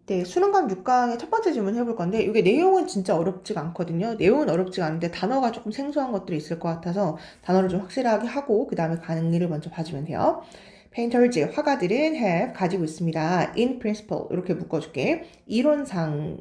네, 수능감 6강의 첫 번째 질문 해볼 건데, 이게 내용은 진짜 어렵지가 않거든요. 내용은 어렵지가 않은데, 단어가 조금 생소한 것들이 있을 것 같아서, 단어를 좀 확실하게 하고, 그 다음에 강의를 먼저 봐주면 돼요. Painters, 화가들은 have, 가지고 있습니다. In principle, 이렇게 묶어줄게. 이론상,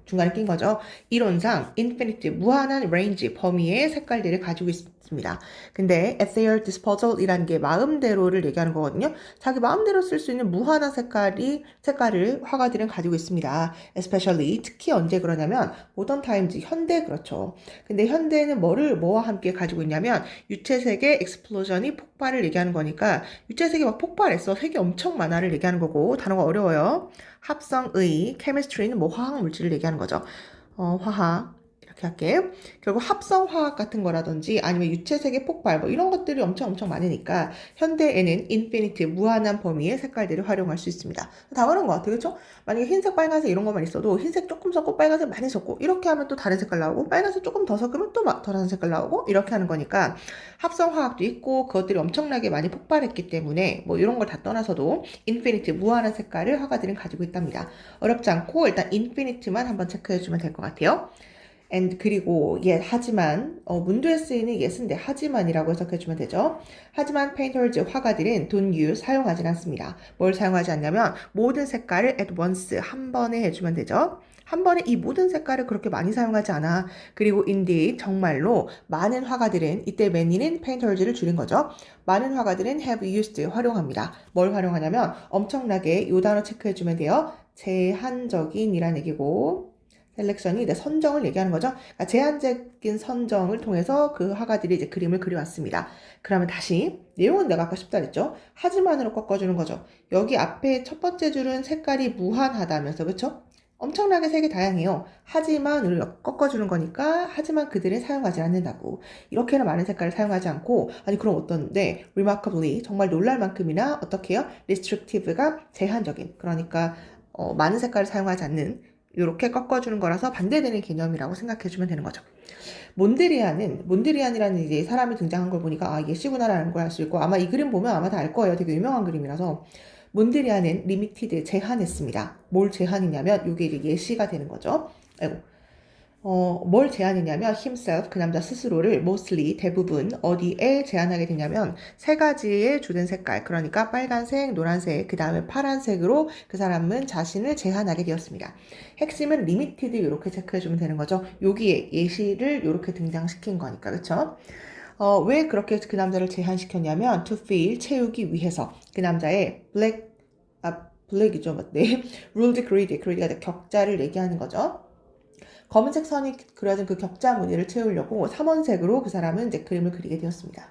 중간에 낀 거죠. 이론상 infinite 무한한 range 범위의 색깔들을 가지고 있습니다. 근데 at their disposal이라는 게 마음대로를 얘기하는 거거든요. 자기 마음대로 쓸 수 있는 무한한 색깔을 화가들은 가지고 있습니다. especially 특히 언제 그러냐면 modern times 현대 그렇죠. 근데 현대는 뭐와 함께 가지고 있냐면 유채색의 explosion이 폭발을 얘기하는 거니까 유채색이 막 폭발했어. 색이 엄청 많아를 얘기하는 거고 단어가 어려워요. 합성의 chemistry는 뭐 화학 물질을 얘기하는 거죠. 화학 이렇게 할게요. 결국 합성 화학 같은 거라든지 아니면 유채색의 폭발 뭐 이런 것들이 엄청 많으니까 현대에는 infinite 무한한 범위의 색깔들을 활용할 수 있습니다. 당연한 것 같아요. 그렇죠? 만약에 흰색, 빨간색 이런 것만 있어도 흰색 조금 섞고 빨간색 많이 섞고 이렇게 하면 또 다른 색깔 나오고 빨간색 조금 더 섞으면 또 다른 색깔 나오고 이렇게 하는 거니까 합성 화학도 있고 그것들이 엄청나게 많이 폭발했기 때문에 뭐 이런 걸 다 떠나서도 infinite 무한한 색깔을 화가들은 가지고 있답니다. 어렵지 않고 일단 infinite만 한번 체크해주면 될 것 같아요. and 그리고 yet 하지만 문도에 쓰이는 yet인데 하지만이라고 해석해주면 되죠. 하지만 painters 화가들은 don't use 사용하지 않습니다. 뭘 사용하지 않냐면 모든 색깔을 at once 한 번에 해주면 되죠. 한 번에 이 모든 색깔을 그렇게 많이 사용하지 않아. 그리고 indeed 정말로 많은 화가들은 이때 many는 painters를 줄인 거죠. 많은 화가들은 have used 활용합니다. 뭘 활용하냐면 엄청나게 이 단어 체크해주면 돼요. 제한적인이라는 얘기고 셀렉션이 이제 선정을 얘기하는 거죠. 그러니까 제한적인 선정을 통해서 그 화가들이 이제 그림을 그려왔습니다. 그러면 다시 내용은 내가 아까 쉽다 그랬죠. 하지만으로 꺾어주는 거죠. 여기 앞에 첫 번째 줄은 색깔이 무한하다면서 그렇죠? 엄청나게 색이 다양해요. 하지만으로 꺾어주는 거니까 하지만 그들은 사용하지 않는다고. 이렇게나 많은 색깔을 사용하지 않고 아니 그럼 어떤데 remarkably 정말 놀랄 만큼이나 어떻게 해요? restrictive가 제한적인 그러니까 많은 색깔을 사용하지 않는 이렇게 꺾어주는 거라서 반대되는 개념이라고 생각해주면 되는 거죠. 몬드리안이라는 이제 사람이 등장한 걸 보니까 아, 이게 시구나라는 걸 알 수 있고 아마 이 그림 보면 아마 다 알 거예요. 되게 유명한 그림이라서 몬드리안은 리미티드 제한했습니다. 뭘 제한이냐면 이게 이제 예시가 되는 거죠. 아이고. 뭘 제한했냐면 himself 그 남자 스스로를 mostly 대부분 어디에 제한하게 되냐면 세 가지의 주된 색깔 그러니까 빨간색, 노란색, 그 다음에 파란색으로 그 사람은 자신을 제한하게 되었습니다. 핵심은 limited 이렇게 체크해주면 되는 거죠. 여기에 예시를 이렇게 등장시킨 거니까 그렇죠? 왜 그렇게 그 남자를 제한시켰냐면 to fill 채우기 위해서 그 남자의 블랙이죠, 맞네. ruled greed가 격자를 얘기하는 거죠. 검은색 선이 그려진 그 격자 무늬를 채우려고 삼원색으로 그 사람은 이제 그림을 그리게 되었습니다.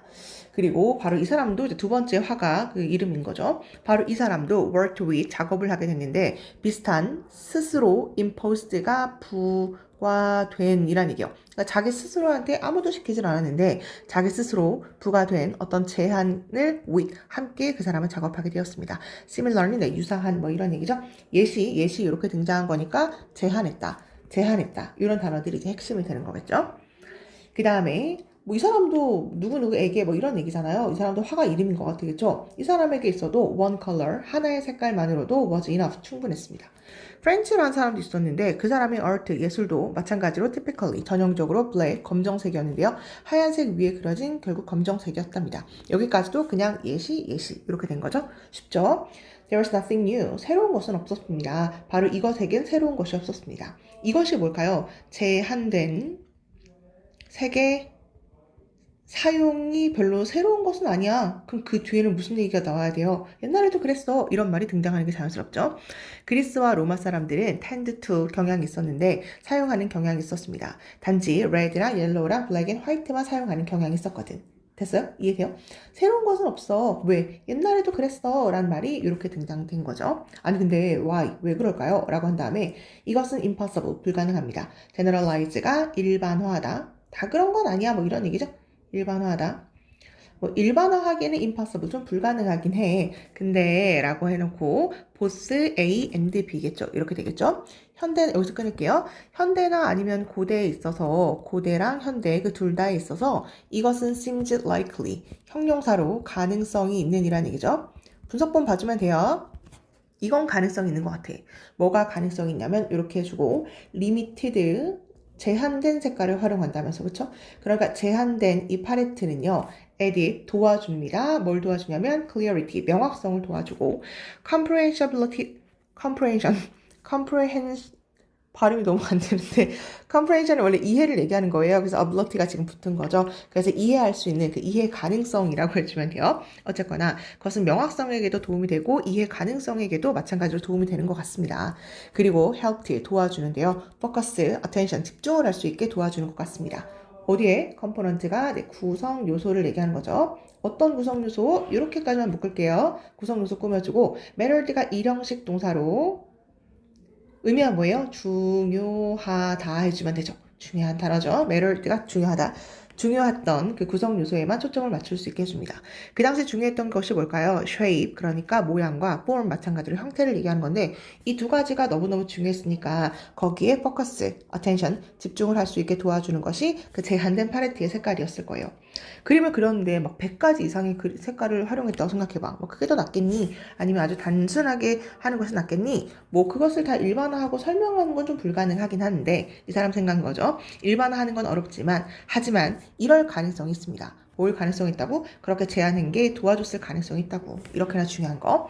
그리고 바로 이 사람도 이제 두 번째 화가 그 이름인 거죠. 바로 이 사람도 worked with 작업을 하게 됐는데 비슷한 스스로 imposed가 부과된 이란 얘기예요. 그러니까 자기 스스로한테 아무도 시키질 않았는데 자기 스스로 부과된 어떤 제한을 with 함께 그 사람은 작업하게 되었습니다. similarly 네, 유사한 뭐 이런 얘기죠. 예시 이렇게 등장한 거니까 제한했다. 이런 단어들이 이제 핵심이 되는 거겠죠. 그 다음에 뭐 이 사람도 누구누구에게 뭐 이런 얘기잖아요. 이 사람도 화가 이름인 것 같겠죠. 이 사람에게 있어도 one color 하나의 색깔만으로도 was enough 충분했습니다. 프렌치라는 사람도 있었는데 그 사람의 art 예술도 마찬가지로 typically 전형적으로 black 검정색이었는데요. 하얀색 위에 그려진 결국 검정색이었답니다. 여기까지도 그냥 예시 이렇게 된 거죠. 쉽죠? There was nothing new. 새로운 것은 없었습니다. 바로 이것에겐 새로운 것이 없었습니다. 이것이 뭘까요? 제한된 색의 사용이 별로 새로운 것은 아니야. 그럼 그 뒤에는 무슨 얘기가 나와야 돼요? 옛날에도 그랬어. 이런 말이 등장하는 게 자연스럽죠. 그리스와 로마 사람들은 tend to 경향이 있었는데 사용하는 경향이 있었습니다. 단지 red랑 yellow랑 black and white만 사용하는 경향이 있었거든. 됐어요? 이해돼요? 새로운 것은 없어. 왜? 옛날에도 그랬어. 라는 말이 이렇게 등장된 거죠. 아니 근데 why? 왜 그럴까요? 라고 한 다음에 이것은 impossible. 불가능합니다. generalize가 일반화하다. 다 그런 건 아니야. 뭐 이런 얘기죠. 일반화하다. 뭐 일반화하기에는 impossible 좀 불가능하긴 해. 근데 라고 해놓고 보스 A and B겠죠. 이렇게 되겠죠. 현대 여기서 끊을게요. 현대나 아니면 고대에 있어서 고대랑 현대 그 둘 다에 있어서 이것은 seems likely 형용사로 가능성이 있는 이란 얘기죠. 분석본 봐주면 돼요. 이건 가능성이 있는 것 같아. 뭐가 가능성이 있냐면 이렇게 해주고 limited 제한된 색깔을 활용한다면서 그쵸? 그러니까 제한된 이 팔레트는요. edit 도와줍니다. 뭘 도와주냐면 clarity 명확성을 도와주고 comprehensibility comprehension comprehend 발음이 너무 안 되는데 comprehension은 원래 이해를 얘기하는 거예요. 그래서 ability가 지금 붙은 거죠. 그래서 이해할 수 있는 그 이해 가능성이라고 해주면 돼요. 어쨌거나 그것은 명확성에게도 도움이 되고 이해 가능성에게도 마찬가지로 도움이 되는 것 같습니다. 그리고 help 도와주는데요. focus, attention 집중을 할 수 있게 도와주는 것 같습니다. 어디에 컴포넌트가 구성 요소를 얘기하는 거죠. 어떤 구성 요소? 이렇게까지만 묶을게요. 구성 요소 꾸며주고 mattered가 일형식 동사로 의미가 뭐예요? 중요하다 해주면 되죠. 중요한 단어죠. mattered가 중요하다. 중요했던 그 구성 요소에만 초점을 맞출 수 있게 해줍니다. 그 당시 중요했던 것이 뭘까요? shape, 그러니까 모양과 form 마찬가지로 형태를 얘기하는 건데 이 두 가지가 너무너무 중요했으니까 거기에 focus, attention, 집중을 할 수 있게 도와주는 것이 그 제한된 팔레트의 색깔이었을 거예요. 그림을 그렸는데 막 100가지 이상의 색깔을 활용했다고 생각해봐. 뭐 그게 더 낫겠니? 아니면 아주 단순하게 하는 것이 낫겠니? 뭐 그것을 다 일반화하고 설명하는 건 좀 불가능하긴 한데 이 사람 생각인 거죠. 일반화하는 건 어렵지만 하지만 이럴 가능성이 있습니다. 뭘 가능성이 있다고? 그렇게 제안한 게 도와줬을 가능성이 있다고. 이렇게나 중요한 거.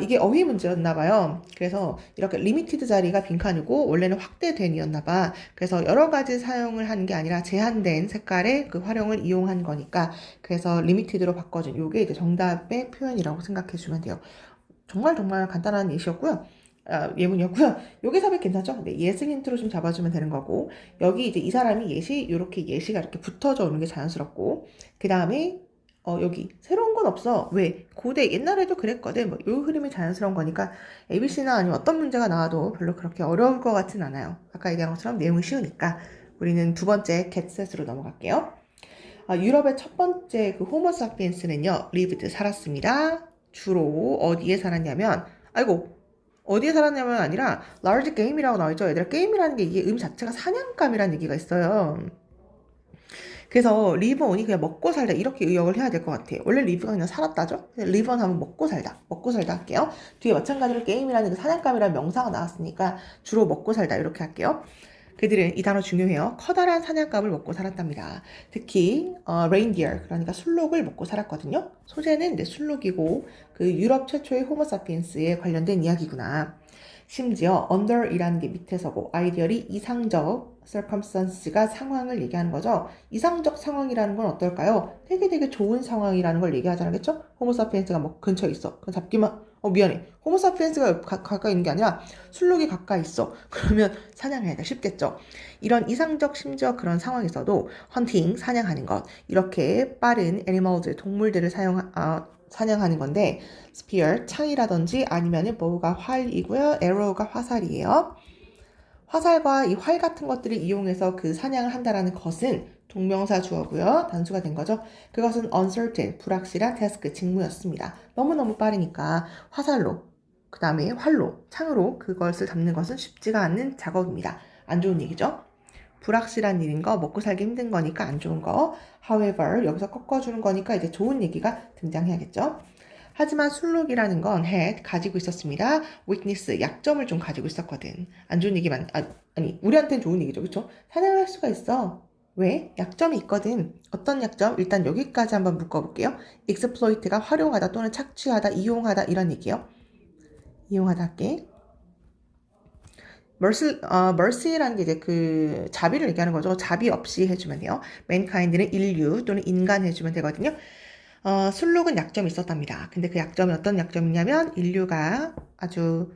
이게 어휘 문제였나 봐요. 그래서 이렇게 리미티드 자리가 빈칸이고 원래는 확대된이었나 봐. 그래서 여러 가지 사용을 하는 게 아니라 제한된 색깔의 그 활용을 이용한 거니까 그래서 리미티드로 바꿔준 요게 이제 정답의 표현이라고 생각해 주면 돼요. 정말 정말 간단한 예시였고요. 예문이었고요. 요게 삽입 괜찮죠? 네, 예스 힌트로 좀 잡아주면 되는 거고 여기 이제 이 사람이 요렇게 예시가 이렇게 붙어져 오는 게 자연스럽고 그 다음에 여기 새로운 건 없어. 왜? 고대 옛날에도 그랬거든. 뭐 요 흐름이 자연스러운 거니까 ABC나 아니면 어떤 문제가 나와도 별로 그렇게 어려울 것 같진 않아요. 아까 얘기한 것처럼 내용이 쉬우니까 우리는 두 번째 getset으로 넘어갈게요. 유럽의 첫 번째 그 호모사피엔스는요. lived 살았습니다. 주로 어디에 살았냐면 아이고 어디에 살았냐면 아니라 large game이라고 나와있죠. 얘들아 게임이라는 게 이게 자체가 사냥감이라는 얘기가 있어요. 그래서 리브온이 그냥 먹고 살다 이렇게 의역을 해야 될 것 같아요. 원래 리브가 그냥 살았다죠? 리브온 하면 먹고 살다 할게요. 뒤에 마찬가지로 게임이라는 그 사냥감이라는 명사가 나왔으니까 주로 먹고 살다 이렇게 할게요. 그들은 이 단어 중요해요. 커다란 사냥감을 먹고 살았답니다. 특히 reindeer 그러니까 술록을 먹고 살았거든요. 소재는 이제 술록이고 그 유럽 최초의 호모사피엔스에 관련된 이야기구나. 심지어 under이라는 게 밑에서고 ideal이 이상적 circumstance가 상황을 얘기하는 거죠. 이상적 상황이라는 건 어떨까요? 되게 좋은 상황이라는 걸 얘기하잖아요. 그렇죠? 호모사피엔스가 뭐 근처에 있어. 그럼 잡기만 미안해. 호모사피엔스가 가까이 있는 게 아니라 술록이 가까이 있어. 그러면 사냥해야 돼. 쉽겠죠? 이런 이상적 심지어 그런 상황에서도 헌팅, 사냥하는 것 이렇게 빠른 애니멀들, 동물들을 사냥하는 건데 spear, 창이라든지 아니면은 bow가 활이고요. arrow가 화살이에요. 화살과 이 활 같은 것들을 이용해서 그 사냥을 한다라는 것은 동명사 주어고요. 단수가 된 거죠. 그것은 uncertain, 불확실한 태스크, 직무였습니다. 너무너무 빠르니까 화살로, 그 다음에 활로, 창으로 그것을 잡는 것은 쉽지가 않은 작업입니다. 안 좋은 얘기죠. 불확실한 일인 거, 먹고 살기 힘든 거니까 안 좋은 거. However, 여기서 꺾어주는 거니까 이제 좋은 얘기가 등장해야겠죠. 하지만 술록이라는 건 had 가지고 있었습니다. weakness 약점을 좀 가지고 있었거든. 안 좋은 얘기만 아니 우리한테는 좋은 얘기죠, 그렇죠? 사냥을 할 수가 있어. 왜? 약점이 있거든. 어떤 약점? 일단 여기까지 한번 묶어볼게요. exploit가 활용하다 또는 착취하다, 이용하다 이런 얘기요. 이용하다 할게. mercy라는 게 이제 그 자비를 얘기하는 거죠. 자비 없이 해주면 돼요. mankind는 인류 또는 인간 해주면 되거든요. 술록은 약점이 있었답니다. 근데 그 약점이 어떤 약점이냐면 인류가 아주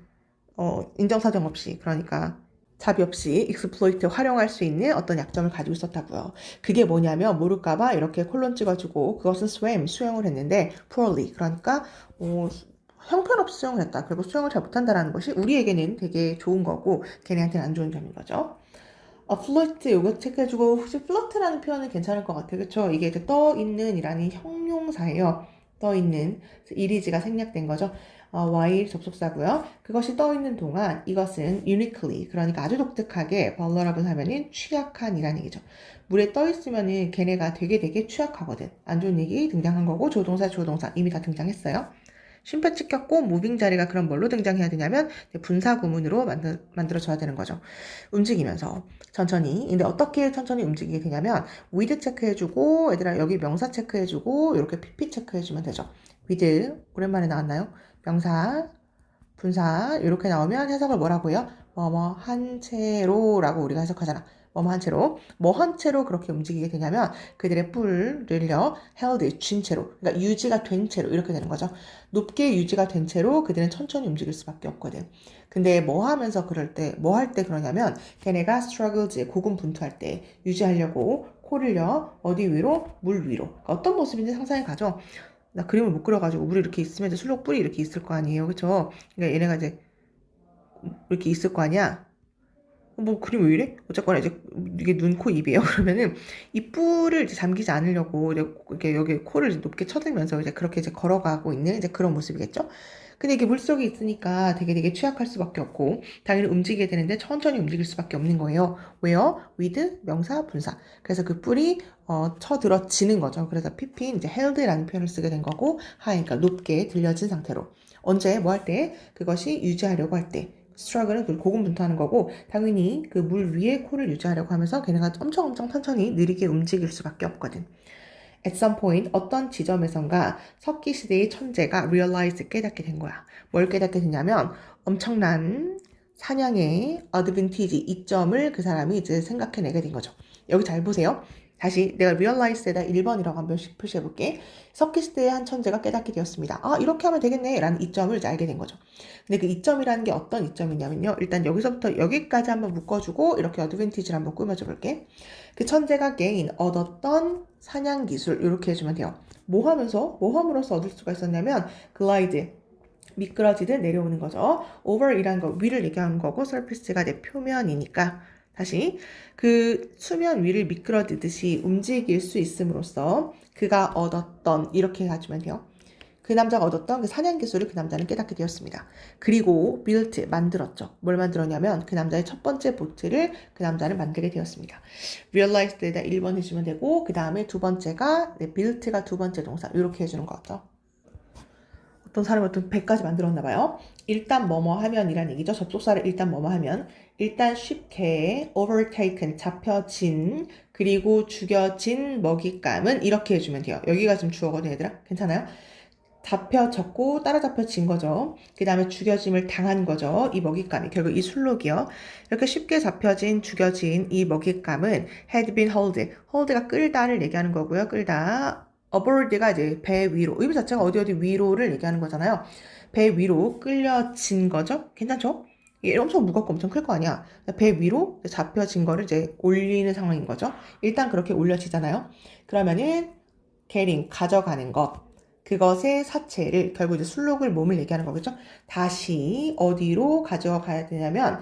인정사정 없이 그러니까 자비 없이 익스플로이트 활용할 수 있는 어떤 약점을 가지고 있었다고요. 그게 뭐냐면 모를까봐 이렇게 콜론 찍어주고 그것은 수영을 했는데 poorly 그러니까 형편없이 수영을 했다. 그리고 수영을 잘 못한다라는 것이 우리에게는 되게 좋은 거고 걔네한테는 안 좋은 점인 거죠. 플로트 요거 체크해주고 혹시 플로트라는 표현은 괜찮을 것 같아요. 그쵸? 이게 이제 떠있는 이라는 형용사예요. 떠있는 이리지가 생략된 거죠. while 접속사고요. 그것이 떠있는 동안 이것은 uniquely 그러니까 아주 독특하게 vulnerable 하면은 취약한 이라는 얘기죠. 물에 떠있으면은 걔네가 되게 취약하거든. 안 좋은 얘기 등장한 거고 조동사 이미 다 등장했어요. 쉼표 찍혔고 무빙 자리가 그럼 뭘로 등장해야 되냐면 분사 구문으로 만들어져야 되는 거죠. 움직이면서 천천히. 근데 어떻게 천천히 움직이게 되냐면 with 체크해주고 얘들아 여기 명사 체크해주고 이렇게 pp 체크해주면 되죠. with 오랜만에 나왔나요? 명사 분사 이렇게 나오면 해석을 뭐라고 해요? 뭐뭐 한 채로라고 우리가 해석하잖아. 뭐뭐 한 채로. 뭐 한 채로 그렇게 움직이게 되냐면 그들의 뿔을요 held 쥔 채로 그러니까 유지가 된 채로 이렇게 되는 거죠. 높게 유지가 된 채로 그들은 천천히 움직일 수밖에 없거든. 근데 뭐 하면서 그럴 때 뭐 할 때 그러냐면 걔네가 struggles 고군분투할 때 유지하려고 코를요 어디 위로? 물 위로. 그러니까 어떤 모습인지 상상해 가죠. 나 그림을 못 그려가지고 물이 이렇게 있으면 이제 술록 뿔이 이렇게 있을 거 아니에요, 그쵸? 그러니까 얘네가 이제 이렇게 있을 거 아니야. 뭐 그림 왜 이래? 어쨌거나 이제 이게 눈, 코, 입이에요. 그러면은 이 뿔을 이제 잠기지 않으려고 이제 이렇게 여기 코를 이제 높게 쳐들면서 이제 그렇게 이제 걸어가고 있는 이제 그런 모습이겠죠? 근데 이게 물속에 있으니까 되게 취약할 수밖에 없고 당연히 움직이게 되는데 천천히 움직일 수밖에 없는 거예요. 왜요? with 명사 분사. 그래서 그 뿔이 쳐들어지는 거죠. 그래서 pp 이제 held라는 표현을 쓰게 된 거고 high 그러니까 높게 들려진 상태로. 언제 뭐 할 때? 그것이 유지하려고 할 때. 스트러글은 고군분투하는 거고 당연히 그 물 위에 코를 유지하려고 하면서 걔네가 엄청 천천히 느리게 움직일 수밖에 없거든. At some point 어떤 지점에선가 석기 시대의 천재가 realize 깨닫게 된 거야. 뭘 깨닫게 됐냐면 엄청난 사냥의 advantage 이점을 그 사람이 이제 생각해내게 된 거죠. 여기 잘 보세요. 다시 내가 realize에다 1번이라고 한번 표시해 볼게. 석기 시대의 한 천재가 깨닫게 되었습니다. 아 이렇게 하면 되겠네 라는 이점을 이제 알게 된 거죠. 근데 그 이점이라는 게 어떤 이점이냐면요. 일단 여기서부터 여기까지 한번 묶어주고 이렇게 어드밴티지를 한번 꾸며줘 볼게. 그 천재가 gain 얻었던 사냥 기술 이렇게 해주면 돼요. 뭐 하면서? 뭐 함으로써 얻을 수가 있었냐면 glide 미끄러지듯 내려오는 거죠. over이란 거 위를 얘기하는 거고 surface가 내 표면이니까 다시 그 수면 위를 미끄러지듯이 움직일 수 있음으로써 그가 얻었던 이렇게 해주면 돼요. 그 남자가 얻었던 그 사냥 기술을 그 남자는 깨닫게 되었습니다. 그리고 built 만들었죠. 뭘 만들었냐면 그 남자의 첫 번째 보트를 그 남자는 만들게 되었습니다. realized에다 1번 해주면 되고 그 다음에 두 번째가 built가 두 번째 동사 이렇게 해주는 거죠. 어떤 사람이 어떤 100가지 만들었나 봐요. 일단 뭐뭐 하면 이란 얘기죠. 접속사를 일단 뭐뭐 하면 일단 쉽게 overtaken 잡혀진 그리고 죽여진 먹잇감은 이렇게 해주면 돼요. 여기가 지금 주어거든요 얘들아. 괜찮아요? 잡혀졌고 따라잡혀진 거죠. 그 다음에 죽여짐을 당한 거죠. 이 먹잇감이 결국 이 술록이요. 이렇게 쉽게 잡혀진 죽여진 이 먹잇감은 had been held. hold가 끌다를 얘기하는 거고요. 끌다. aboard가 이제 배 위로. 의미 자체가 어디 위로를 얘기하는 거잖아요. 배 위로 끌려진 거죠. 괜찮죠? 이게 엄청 무겁고 엄청 클 거 아니야. 배 위로 잡혀진 거를 이제 올리는 상황인 거죠. 일단 그렇게 올려지잖아요. 그러면은 getting 가져가는 것. 그것의 사체를 결국 이제 술록을 몸을 얘기하는 거겠죠. 다시 어디로 가져가야 되냐면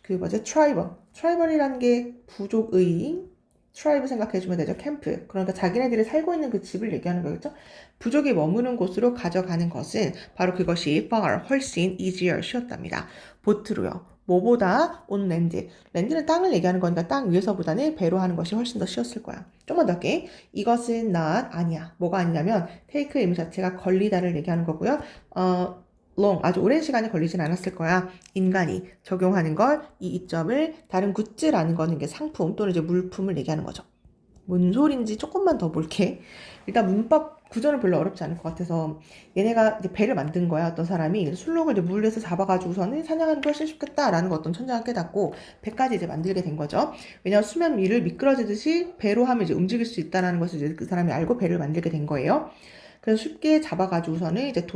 그 뭐지 트라이벌이라는 게 부족의 트라이브 생각해주면 되죠. 캠프 그러니까 자기네들이 살고 있는 그 집을 얘기하는 거겠죠. 부족이 머무는 곳으로 가져가는 것은 바로 그것이 far 훨씬 easier 쉬웠답니다. 보트로요. 뭐보다 on land. land는 땅을 얘기하는 거니까 땅 위에서보다는 배로 하는 것이 훨씬 더 쉬웠을 거야. 좀만 더 할게. 이것은 not 아니야. 뭐가 아니냐면 take 의미 자체가 걸리다를 얘기하는 거고요. long 아주 오랜 시간이 걸리진 않았을 거야. 인간이 적용하는 걸 이 이점을 다른 굿즈라는 거는 게 상품 또는 이제 물품을 얘기하는 거죠. 뭔 소린지 조금만 더 볼게. 일단 문법 구조는 별로 어렵지 않을 것 같아서 얘네가 이제 배를 만든 거야. 어떤 사람이 술록을 이제 물에서 잡아가지고서는 사냥하는 게 훨씬 쉽겠다라는 거 어떤 천재가 깨닫고 배까지 이제 만들게 된 거죠. 왜냐하면 수면 위를 미끄러지듯이 배로 하면 이제 움직일 수 있다라는 것을 이제 그 사람이 알고 배를 만들게 된 거예요. 그래서 쉽게 잡아가지고서는 이제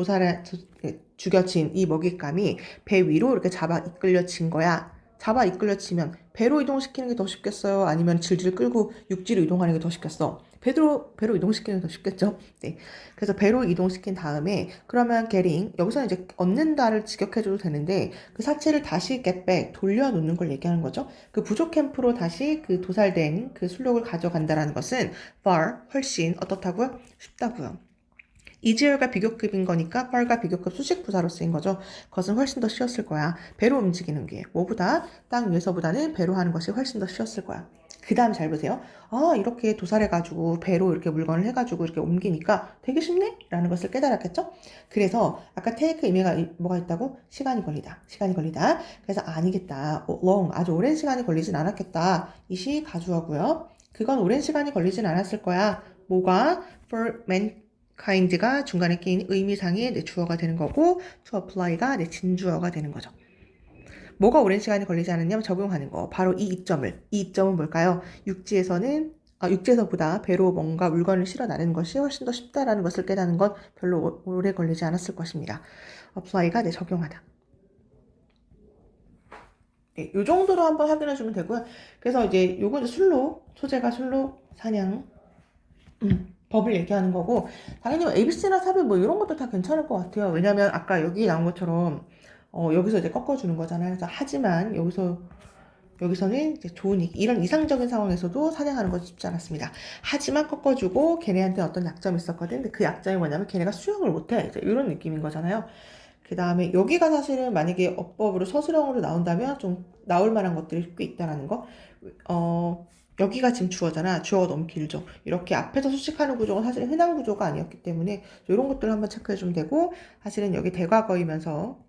죽여진 이 먹잇감이 배 위로 이렇게 잡아 이끌려진 거야. 잡아 이끌려지면 배로 이동시키는 게 더 쉽겠어요? 아니면 질질 끌고 육지로 이동하는 게 더 쉽겠어? 배로 이동시키는 게 더 쉽겠죠? 네. 그래서 배로 이동시킨 다음에 그러면 getting 여기서 이제 얻는다를 직역해줘도 되는데 그 사체를 다시 get back 돌려놓는 걸 얘기하는 거죠. 그 부족 캠프로 다시 그 도살된 그 술록을 가져간다라는 것은 far 훨씬 어떻다고요? 쉽다고요. easier가 비교급인 거니까 far가 비교급 수식 부사로 쓰인 거죠. 그것은 훨씬 더 쉬웠을 거야. 배로 움직이는 게 뭐보다 땅 위에서보다는 배로 하는 것이 훨씬 더 쉬웠을 거야. 그 다음에 잘 보세요. 아, 이렇게 도살해가지고 배로 이렇게 물건을 해가지고 이렇게 옮기니까 되게 쉽네? 라는 것을 깨달았겠죠? 그래서 아까 take 의미가 뭐가 있다고? 시간이 걸리다. 시간이 걸리다. 그래서 아니겠다. long. 아주 오랜 시간이 걸리진 않았겠다. 이시 가주어고요. 그건 오랜 시간이 걸리진 않았을 거야. 뭐가? for mankind가 중간에 끼인 의미상의 내 주어가 되는 거고 to apply가 내 진주어가 되는 거죠. 뭐가 오랜 시간이 걸리지 않았냐면 적용하는 거. 바로 이 이점은 뭘까요? 육지에서보다 배로 뭔가 물건을 실어 나르는 것이 훨씬 더 쉽다라는 것을 깨닫는 건 별로 오래 걸리지 않았을 것입니다. apply가 내 적용하다. 네, 이 정도로 한번 확인해 주면 되고요. 그래서 이제 요건 소재가 술로, 사냥, 법을 얘기하는 거고, 당연히 ABC나 사별 뭐 이런 것도 다 괜찮을 것 같아요. 왜냐면 아까 여기 나온 것처럼 여기서 이제 꺾어주는 거잖아요. 그래서 하지만 여기서는 이제 이런 이상적인 상황에서도 사냥하는 것이 쉽지 않았습니다. 하지만 꺾어주고 걔네한테 어떤 약점이 있었거든. 근데 그 약점이 뭐냐면 걔네가 수영을 못해. 이제 이런 느낌인 거잖아요. 그 다음에 여기가 사실은 만약에 어법으로 서술형으로 나온다면 좀 나올 만한 것들이 꽤 있다라는 거. 여기가 지금 주어잖아. 주어가 너무 길죠. 이렇게 앞에서 수식하는 구조가 사실 흔한 구조가 아니었기 때문에 이런 것들을 한번 체크해 주면 되고, 사실은 여기 대과거이면서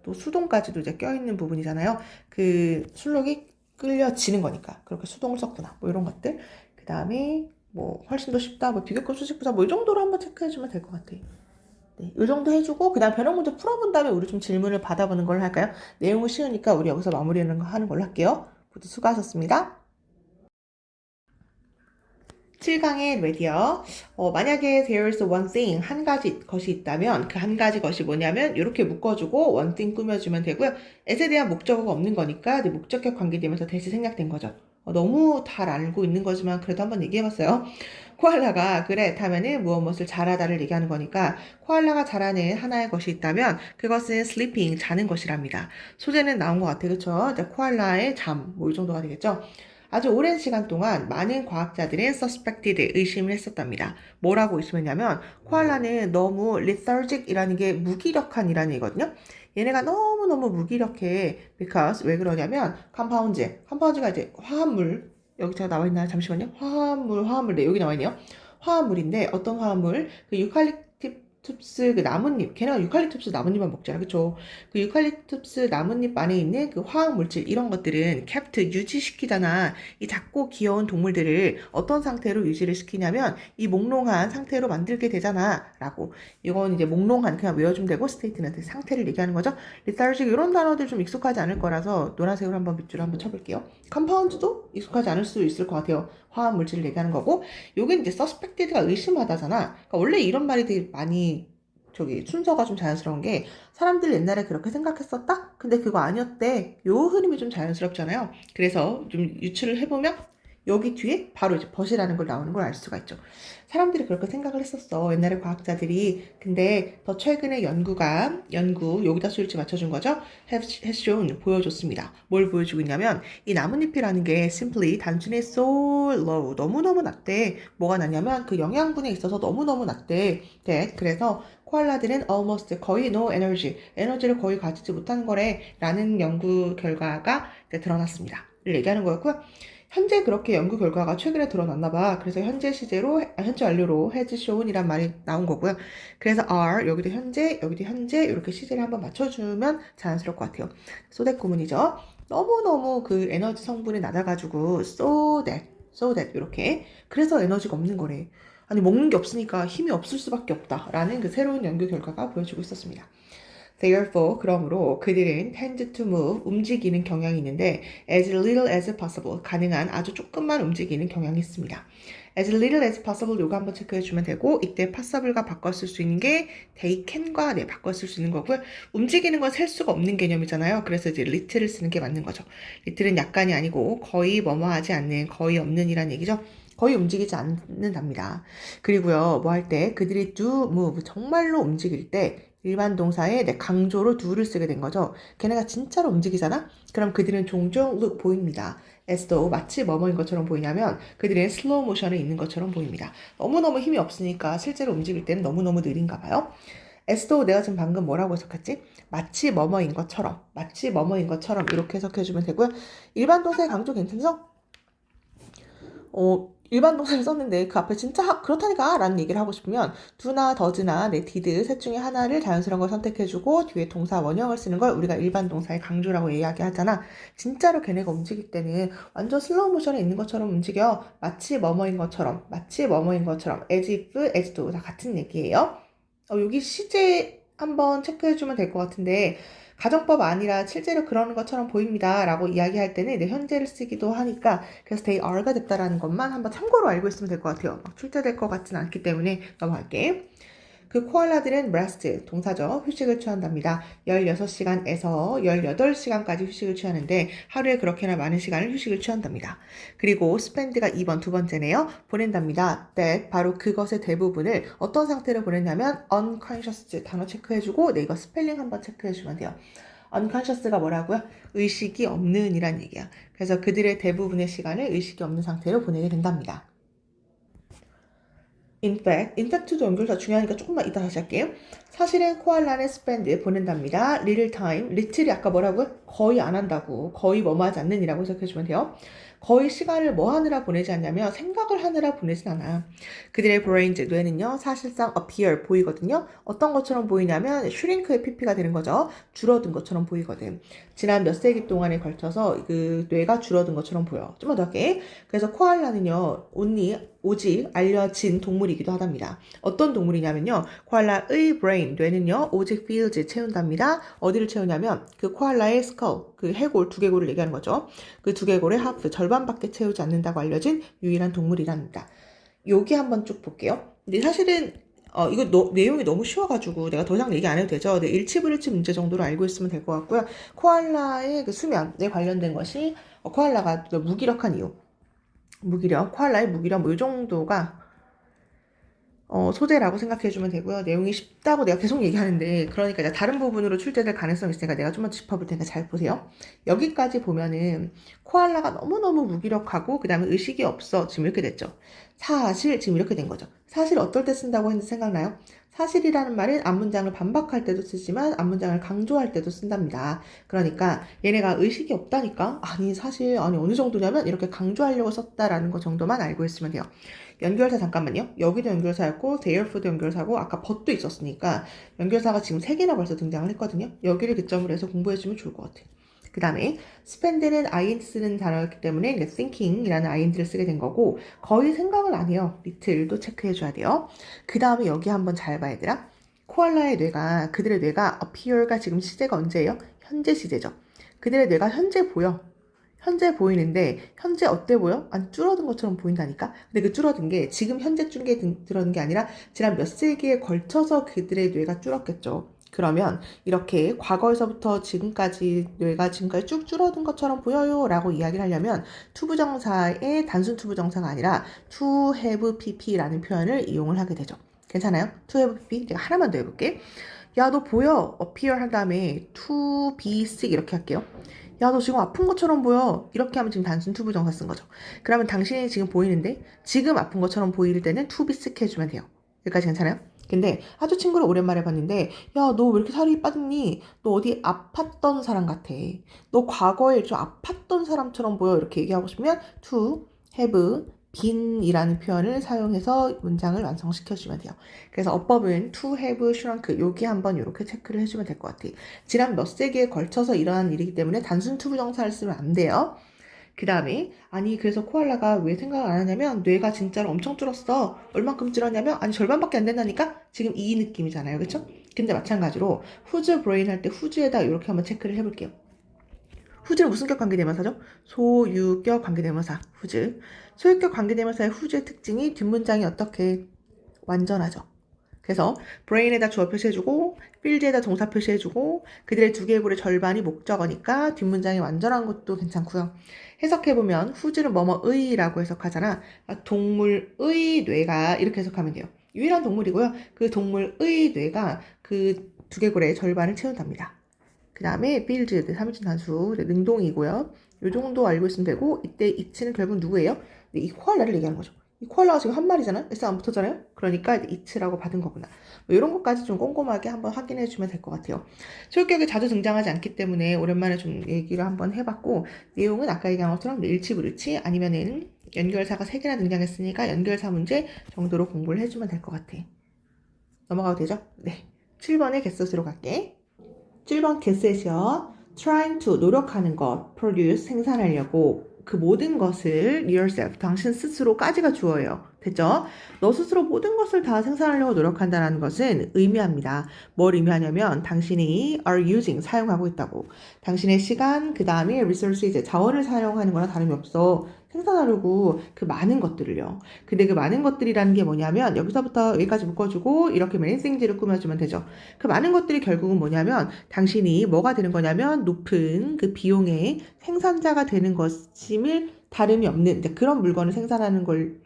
또 수동까지도 이제 껴있는 부분이잖아요. 그 술록이 끌려지는 거니까 그렇게 수동을 썼구나. 뭐 이런 것들. 그 다음에 뭐 훨씬 더 쉽다. 뭐 비교급 수식부사 뭐 이 정도로 한번 체크해 주면 될 것 같아요. 네, 이 정도 해주고 그다음 변형 문제 풀어본 다음에 우리 좀 질문을 받아보는 걸로 할까요? 내용은 쉬우니까 우리 여기서 마무리하는 걸로 할게요. 모두 수고하셨습니다. 7강의 레디어. 만약에 there is one thing, 한 가지 것이 있다면 그 한 가지 것이 뭐냐면 이렇게 묶어주고 one thing 꾸며주면 되고요. as에 대한 목적어가 없는 거니까 목적격 관계되면서 대시 생략된 거죠. 너무 잘 알고 있는 거지만 그래도 한번 얘기해봤어요. 코알라가 그래 타면은 무엇을 잘하다를 얘기하는 거니까 코알라가 잘하는 하나의 것이 있다면 그것은 sleeping, 자는 것이랍니다. 소재는 나온 것 같아요. 그쵸? 코알라의 잠, 뭐 이 정도가 되겠죠? 아주 오랜 시간 동안 많은 과학자들은 suspected, 의심을 했었답니다. 뭐라고 의심했냐면 코알라는 너무 lethargic이라는 게 무기력한이라는 얘기거든요. 얘네가 너무너무 무기력해. because 왜 그러냐면 compound가 이제 화합물, 여기 제가 나와 있나요? 잠시만요. 화합물, 네, 여기 나와 있네요. 화합물인데 어떤 화합물? 그 유칼립투스 그 나뭇잎, 걔네가 유칼립투스 나뭇잎만 먹잖아, 그쵸? 그 유칼립투스 나뭇잎 안에 있는 그 화학 물질 이런 것들은 kept 유지시키잖아. 이 작고 귀여운 동물들을 어떤 상태로 유지를 시키냐면 이 몽롱한 상태로 만들게 되잖아.라고. 이건 이제 몽롱한 그냥 외워주면 되고 스테이트는 상태를 얘기하는 거죠. lethargic 이런 단어들 좀 익숙하지 않을 거라서 노란색으로 한번 밑줄을 한번 쳐볼게요. compound도 익숙하지 않을 수 있을 것 같아요. 화학 물질을 얘기하는 거고, 요게 이제 suspected가 의심하다잖아. 그러니까 원래 이런 말이 되게 많이 순서가 좀 자연스러운 게 사람들 옛날에 그렇게 생각했었다? 근데 그거 아니었대. 요 흐름이 좀 자연스럽잖아요. 그래서 좀 유추를 해보면 여기 뒤에 바로 이제 벗이라는 걸 나오는 걸 알 수가 있죠. 사람들이 그렇게 생각을 했었어. 옛날에 과학자들이. 근데 더 최근에 연구 여기다 수일치 맞춰준 거죠. has shown 보여줬습니다. 뭘 보여주고 있냐면 이 나뭇잎이라는 게 simply 단순히 so low 너무너무 낮대. 뭐가 낮냐면 그 영양분에 있어서 너무너무 낮대. 그래서 코알라들은 almost 거의 no energy 에너지를 거의 가지지 못하는 거래 라는 연구 결과가 드러났습니다. 를 얘기하는 거였고요. 현재 그렇게 연구 결과가 최근에 드러났나 봐. 그래서 현재 완료로 has shown이란 말이 나온 거고요. 그래서 are 여기도 현재 이렇게 시제를 한번 맞춰주면 자연스러울 것 같아요. so that 구문이죠. 너무너무 그 에너지 성분이 낮아가지고 so that 이렇게. 그래서 에너지가 없는 거래. 아니 먹는 게 없으니까 힘이 없을 수밖에 없다라는 그 새로운 연구 결과가 보여주고 있었습니다. Therefore, 그러므로 그들은 tend to move, 움직이는 경향이 있는데 as little as possible, 가능한 아주 조금만 움직이는 경향이 있습니다. as little as possible 요거 한번 체크해주면 되고 이때 passable가 바꿨을 수 있는 게 they can과 바꿨을 수 있는 거고요. 움직이는 건 셀 수가 없는 개념이잖아요. 그래서 이제 little을 쓰는 게 맞는 거죠. little은 약간이 아니고 거의 뭐뭐하지 않는, 거의 없는 이란 얘기죠. 거의 움직이지 않는답니다. 그리고요, 뭐 할 때 그들이 do move, 정말로 움직일 때 일반 동사에 강조로 do를 쓰게 된 거죠. 걔네가 진짜로 움직이잖아? 그럼 그들은 종종 look 보입니다. as though 마치 뭐뭐인 것처럼 보이냐면 그들은 slow motion에 있는 것처럼 보입니다. 너무너무 힘이 없으니까 실제로 움직일 때는 너무너무 느린가 봐요. as though 내가 지금 방금 뭐라고 해석했지? 마치 뭐뭐인 것처럼 이렇게 해석해주면 되고요. 일반 동사의 강조 괜찮죠? 일반 동사를 썼는데 그 앞에 진짜 그렇다니까 라는 얘기를 하고 싶으면 do나 does나 did 셋 중에 하나를 자연스러운 걸 선택해주고 뒤에 동사 원형을 쓰는 걸 우리가 일반 동사의 강조라고 이야기하잖아. 진짜로 걔네가 움직일 때는 완전 슬로우 모션에 있는 것처럼 움직여. 마치 뭐뭐인 것처럼, 마치 뭐뭐인 것처럼, as if, as though 다 같은 얘기예요. 여기 시제 한번 체크해주면 될 것 같은데 가정법 아니라 실제로 그러는 것처럼 보입니다 라고 이야기할 때는 내 현재를 쓰기도 하니까 그래서 they are가 됐다라는 것만 한번 참고로 알고 있으면 될 것 같아요. 막 출제될 것 같진 않기 때문에 넘어갈게. 그 코알라들은 rest, 동사죠. 휴식을 취한답니다. 16시간에서 18시간까지 휴식을 취하는데 하루에 그렇게나 많은 시간을 휴식을 취한답니다. 그리고 spend가 2번 두 번째네요. 보낸답니다. that 바로 그것의 대부분을 어떤 상태로 보냈냐면 unconscious 단어 체크해주고 네이버 스펠링 한번 체크해주면 돼요. unconscious가 뭐라고요? 의식이 없는 이란 얘기야. 그래서 그들의 대부분의 시간을 의식이 없는 상태로 보내게 된답니다. in fact도 연결사 중요하니까 조금만 이따 다시 할게요. 사실은 코알라는 spend 보낸답니다. little time, little이 아까 뭐라고요? 거의 안 한다고, 거의 뭐뭐하지 않는 이라고 해석해주면 돼요. 거의 시간을 뭐 하느라 보내지 않냐면 생각을 하느라 보내진 않아. 그들의 brains, 뇌는요 사실상 appear, 보이거든요. 어떤 것처럼 보이냐면 shrink의 pp가 되는 거죠. 줄어든 것처럼 보이거든. 지난 몇 세기 동안에 걸쳐서 그 뇌가 줄어든 것처럼 보여. 좀만 더 할게. 그래서 코알라는요 오직 알려진 동물이기도 하답니다. 어떤 동물이냐면요 코알라의 brain, 뇌는요 오직 fills 채운답니다. 어디를 채우냐면 그 코알라의 skull, 그 해골, 두개골을 얘기하는 거죠. 그 두개골의 half, 절반밖에 채우지 않는다고 알려진 유일한 동물이랍니다. 여기 한번 쭉 볼게요. 근데 사실은 이거 내용이 너무 쉬워가지고 내가 더 이상 얘기 안 해도 되죠. 근데 일치불일치 문제 정도로 알고 있으면 될 것 같고요. 코알라의 그 수면에 관련된 것이 코알라가 무기력한 이유, 코알라의 무기력 뭐 이 정도가 소재라고 생각해주면 되고요. 내용이 쉽다고 내가 계속 얘기하는데 그러니까 이제 다른 부분으로 출제될 가능성이 있으니까 내가 좀만 짚어볼 테니까 잘 보세요. 여기까지 보면은 코알라가 너무너무 무기력하고 그 다음에 의식이 없어 지금 이렇게 됐죠. 사실 지금 이렇게 된 거죠. 사실 어떨 때 쓴다고 했는지 생각나요? 사실이라는 말은 앞문장을 반박할 때도 쓰지만 앞문장을 강조할 때도 쓴답니다. 그러니까 얘네가 의식이 없다니까 아니 사실 아니 어느 정도냐면 이렇게 강조하려고 썼다라는 거 정도만 알고 있으면 돼요. 연결사 잠깐만요. 여기도 연결사였고 therefore 연결사고 아까 but도 있었으니까 연결사가 지금 3개나 벌써 등장을 했거든요. 여기를 기점으로 해서 공부해주면 좋을 것 같아요. 그 다음에 spend는 ing 쓰는 단어였기 때문에 thinking이라는 ing를 쓰게 된 거고 거의 생각을 안 해요. little도 체크해줘야 돼요. 그 다음에 여기 한번 잘 봐야 되라. 코알라의 뇌가 그들의 뇌가 appear가 지금 시제가 언제예요? 현재 시제죠. 그들의 뇌가 현재 보여. 현재 보이는데 현재 어때 보여? 안 줄어든 것처럼 보인다니까? 근데 그 줄어든 게 지금 현재 줄어든 게 아니라 지난 몇 세기에 걸쳐서 그들의 뇌가 줄었겠죠. 그러면 이렇게 과거에서부터 지금까지 뇌가 지금까지 쭉 줄어든 것처럼 보여요 라고 이야기를 하려면 투부정사의 단순 투부정사가 아니라 to have pp라는 표현을 이용을 하게 되죠. 괜찮아요? to have pp 내가 하나만 더 해볼게. 야 너 보여 appear 한 다음에 to be sick 이렇게 할게요. 야 너 지금 아픈 것처럼 보여 이렇게 하면 지금 단순 투부정사 쓴 거죠. 그러면 당신이 지금 보이는데 지금 아픈 것처럼 보일 때는 to be sick 해주면 돼요. 여기까지 괜찮아요? 근데 아주 친구를 오랜만에 봤는데 야 너 왜 이렇게 살이 빠졌니? 너 어디 아팠던 사람 같아. 너 과거에 좀 아팠던 사람처럼 보여 이렇게 얘기하고 싶으면 to have been이라는 표현을 사용해서 문장을 완성시켜주면 돼요. 그래서 어법은 to have shrunk 여기 한번 이렇게 체크를 해주면 될 것 같아요. 지난 몇 세기에 걸쳐서 일어난 일이기 때문에 단순 투부정사를 쓰면 안 돼요. 그 다음에 아니 그래서 코알라가 왜 생각을 안 하냐면 뇌가 진짜로 엄청 줄었어. 얼만큼 줄었냐면 아니 절반밖에 안 된다니까? 지금 이 느낌이잖아요. 그쵸? 근데 마찬가지로 whose brain 할 때 whose에다 이렇게 한번 체크를 해볼게요. whose는 무슨 격 관계대명사죠? 소유격 관계대명사 whose. 소유격 관계대명사의 whose의 특징이 뒷문장이 어떻게 완전하죠. 그래서 brain에다 주어 표시해주고 field에다 동사 표시해주고 그들의 두개골의 절반이 목적어니까 뒷문장이 완전한 것도 괜찮고요. 해석해보면 whose는 뭐뭐의라고 해석하잖아. 동물의 뇌가 이렇게 해석하면 돼요. 유일한 동물이고요. 그 동물의 뇌가 그 두개골의 절반을 채운답니다. 그 다음에 build, 3인칭 단수, 능동이고요. 이 정도 알고 있으면 되고 이때 it는 결국 누구예요? 이 코알라를 얘기하는 거죠. 이 코알라가 지금 한 마리잖아요? S 안 붙었잖아요? 그러니까 it라고 받은 거구나. 뭐 이런 것까지 좀 꼼꼼하게 한번 확인해 주면 될 것 같아요. 소유격이 자주 등장하지 않기 때문에 오랜만에 좀 얘기를 한번 해봤고 내용은 아까 얘기한 것처럼 일치불일치 아니면은 연결사가 3개나 등장했으니까 연결사 문제 정도로 공부를 해주면 될 것 같아. 넘어가도 되죠? 네. 7번에 get으로 갈게. 7번 get이요. trying to 노력하는 것, produce 생산하려고 그 모든 것을 yourself 당신 스스로까지가 주어예요. 됐죠? 너 스스로 모든 것을 다 생산하려고 노력한다는 것은 의미합니다. 뭘 의미하냐면 당신이 are using 사용하고 있다고. 당신의 시간 그 다음에 resources 자원을 사용하는 거나 다름이 없어. 생산하려고 그 많은 것들을요. 근데 그 많은 것들이라는 게 뭐냐면 여기서부터 여기까지 묶어주고 이렇게 many things를 꾸며주면 되죠. 그 많은 것들이 결국은 뭐냐면 당신이 뭐가 되는 거냐면 높은 그 비용의 생산자가 되는 것임을 다름이 없는 그런 물건을 생산하는 걸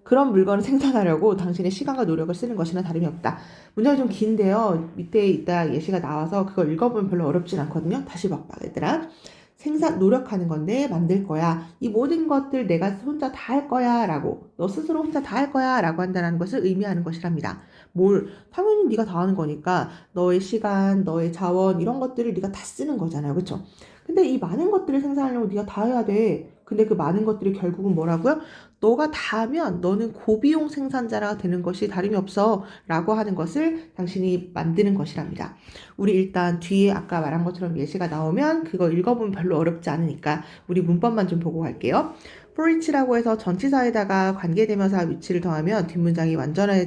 그런 물건을 생산하려고 당신의 시간과 노력을 쓰는 것이나 다름이 없다. 문장이 좀 긴데요. 밑에 이따 예시가 나와서 그걸 읽어보면 별로 어렵진 않거든요. 다시 봐봐 얘들아. 생산 노력하는 건데 만들 거야. 이 모든 것들 내가 혼자 다 할 거야 라고 너 스스로 혼자 다 할 거야 라고 한다는 것을 의미하는 것이랍니다. 뭘 당연히 네가 다 하는 거니까 너의 시간, 너의 자원 이런 것들을 네가 다 쓰는 거잖아요. 그렇죠? 근데 이 많은 것들을 생산하려면 네가 다 해야 돼. 근데 그 많은 것들이 결국은 뭐라고요? 너가 다 하면 너는 고비용 생산자가 되는 것이 다름이 없어 라고 하는 것을 당신이 만드는 것이랍니다. 우리 일단 뒤에 아까 말한 것처럼 예시가 나오면 그거 읽어보면 별로 어렵지 않으니까 우리 문법만 좀 보고 갈게요. for each라고 해서 전치사에다가 관계대명사 위치를 더하면 뒷문장이 완전해야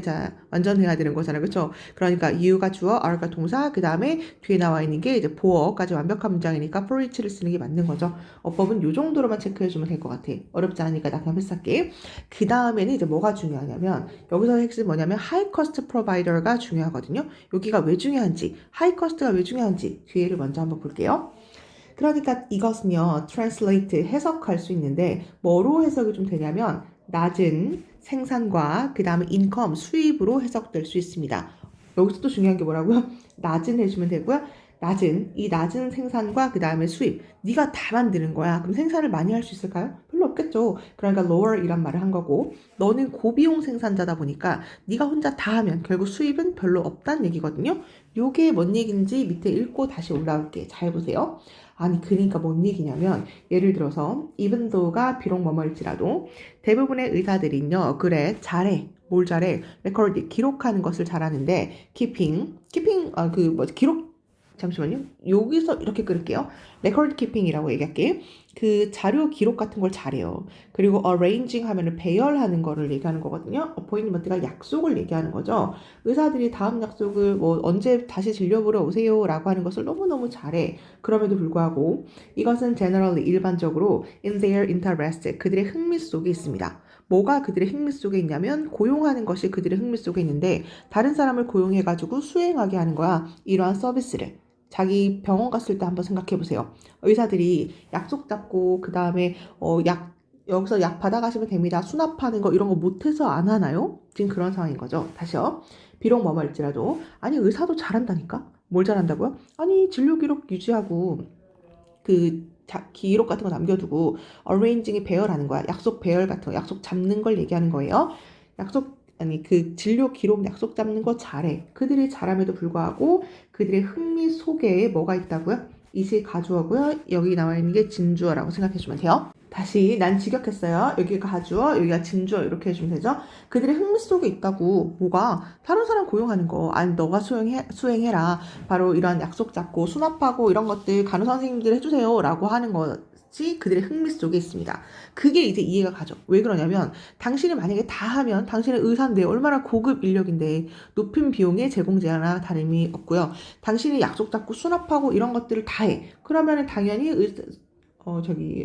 되는 거잖아요. 그렇죠? 그러니까 you가 주어, are가 동사, 그 다음에 뒤에 나와 있는 게 이제 보어까지 완벽한 문장이니까 for each를 쓰는 게 맞는 거죠. 어법은 요 정도로만 체크해주면 될 것 같아. 어렵지 않으니까 나 그냥 패스할게. 그 다음에는 이제 뭐가 중요하냐면 여기서 핵심이 뭐냐면 high cost provider가 중요하거든요. 여기가 왜 중요한지, high cost가 왜 중요한지 뒤에를 먼저 한번 볼게요. 그러니까 이것은요, translate 해석할 수 있는데 뭐로 해석이 좀 되냐면 낮은 생산과 그 다음에 income 수입으로 해석될 수 있습니다. 여기서 또 중요한 게 뭐라고요? 낮은 해주면 되고요. 이 낮은 생산과 그 다음에 수입 네가 다 만드는 거야. 그럼 생산을 많이 할 수 있을까요? 별로 없겠죠. 그러니까 lower 이란 말을 한 거고 너는 고비용 생산자다 보니까 네가 혼자 다 하면 결국 수입은 별로 없다는 얘기거든요. 요게 뭔 얘기인지 밑에 읽고 다시 올라올게. 잘 보세요. 아니 그러니까 뭔 얘기냐면 예를 들어서 even though가 비록 뭐뭐일지라도 대부분의 의사들은요 그래 잘해 뭘 잘해 레코드 기록하는 것을 잘하는데 keeping 기록 잠시만요. 여기서 이렇게 끌을게요. 레코드 키핑이라고 얘기할게. 그 자료 기록 같은 걸 잘해요. 그리고 arranging 하면은 배열하는 거를 얘기하는 거거든요. 어포인트먼트가 약속을 얘기하는 거죠. 의사들이 다음 약속을 뭐 언제 다시 진료보러 오세요라고 하는 것을 너무너무 잘해. 그럼에도 불구하고 이것은 generally 일반적으로 in their interest 그들의 흥미 속에 있습니다. 뭐가 그들의 흥미 속에 있냐면 고용하는 것이 그들의 흥미 속에 있는데 다른 사람을 고용해가지고 수행하게 하는 거야. 이러한 서비스를. 자기 병원 갔을 때 한번 생각해 보세요. 의사들이 약속 잡고 그 다음에 여기서 약 받아가시면 됩니다. 수납하는 거 이런 거 못해서 안 하나요? 지금 그런 상황인 거죠. 다시요. 비록 뭐뭐일지라도 아니 의사도 잘한다니까? 뭘 잘한다고요? 아니 진료 기록 유지하고 기록 같은 거 남겨두고 arranging이 배열하는 거야. 약속 배열 같은 거, 약속 잡는 걸 얘기하는 거예요. 그 진료 기록 약속 잡는 거 잘해. 그들이 잘함에도 불구하고 그들의 흥미 속에 뭐가 있다고요? 이시 가주어고요. 여기 나와 있는 게 진주어라고 생각해 주면 돼요. 다시 난 직역했어요. 여기가 가주어, 여기가 진주어 이렇게 해주면 되죠. 그들의 흥미 속에 있다고 뭐가 다른 사람 고용하는 거 아니 너가 수행해라. 바로 이런 약속 잡고 수납하고 이런 것들 간호 선생님들 해주세요 라고 하는 것이 그들의 흥미 속에 있습니다. 그게 이제 이해가 가죠. 왜 그러냐면 당신이 만약에 다 하면 당신의 의사인데 얼마나 고급 인력인데 높은 비용의 제공자나 다름이 없고요. 당신이 약속 잡고 수납하고 이런 것들을 다 해. 그러면 당연히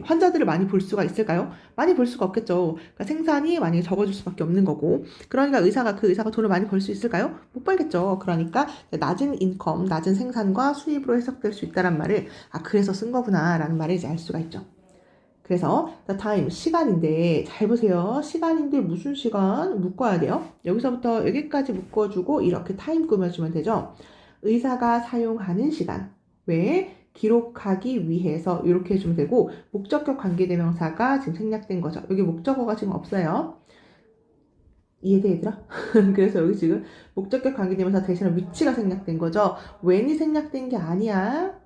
환자들을 많이 볼 수가 있을까요? 많이 볼 수가 없겠죠. 그러니까 생산이 만약에 적어질 수밖에 없는 거고. 그러니까 그 의사가 돈을 많이 벌 수 있을까요? 못 벌겠죠. 그러니까 낮은 인컴, 낮은 생산과 수입으로 해석될 수 있다는 말을 그래서 쓴 거구나 라는 말을 이제 알 수가 있죠. 그래서 the time, 시간인데 잘 보세요. 시간인데 무슨 시간? 묶어야 돼요. 여기서부터 여기까지 묶어주고 이렇게 타임 꾸며주면 되죠. 의사가 사용하는 시간. 왜? 기록하기 위해서 이렇게 해주면 되고 목적격 관계대명사가 지금 생략된 거죠. 여기 목적어가 지금 없어요. 이해돼 얘들아? 그래서 여기 지금 목적격 관계대명사 대신에 위치가 생략된 거죠. when이 생략된 게 아니야.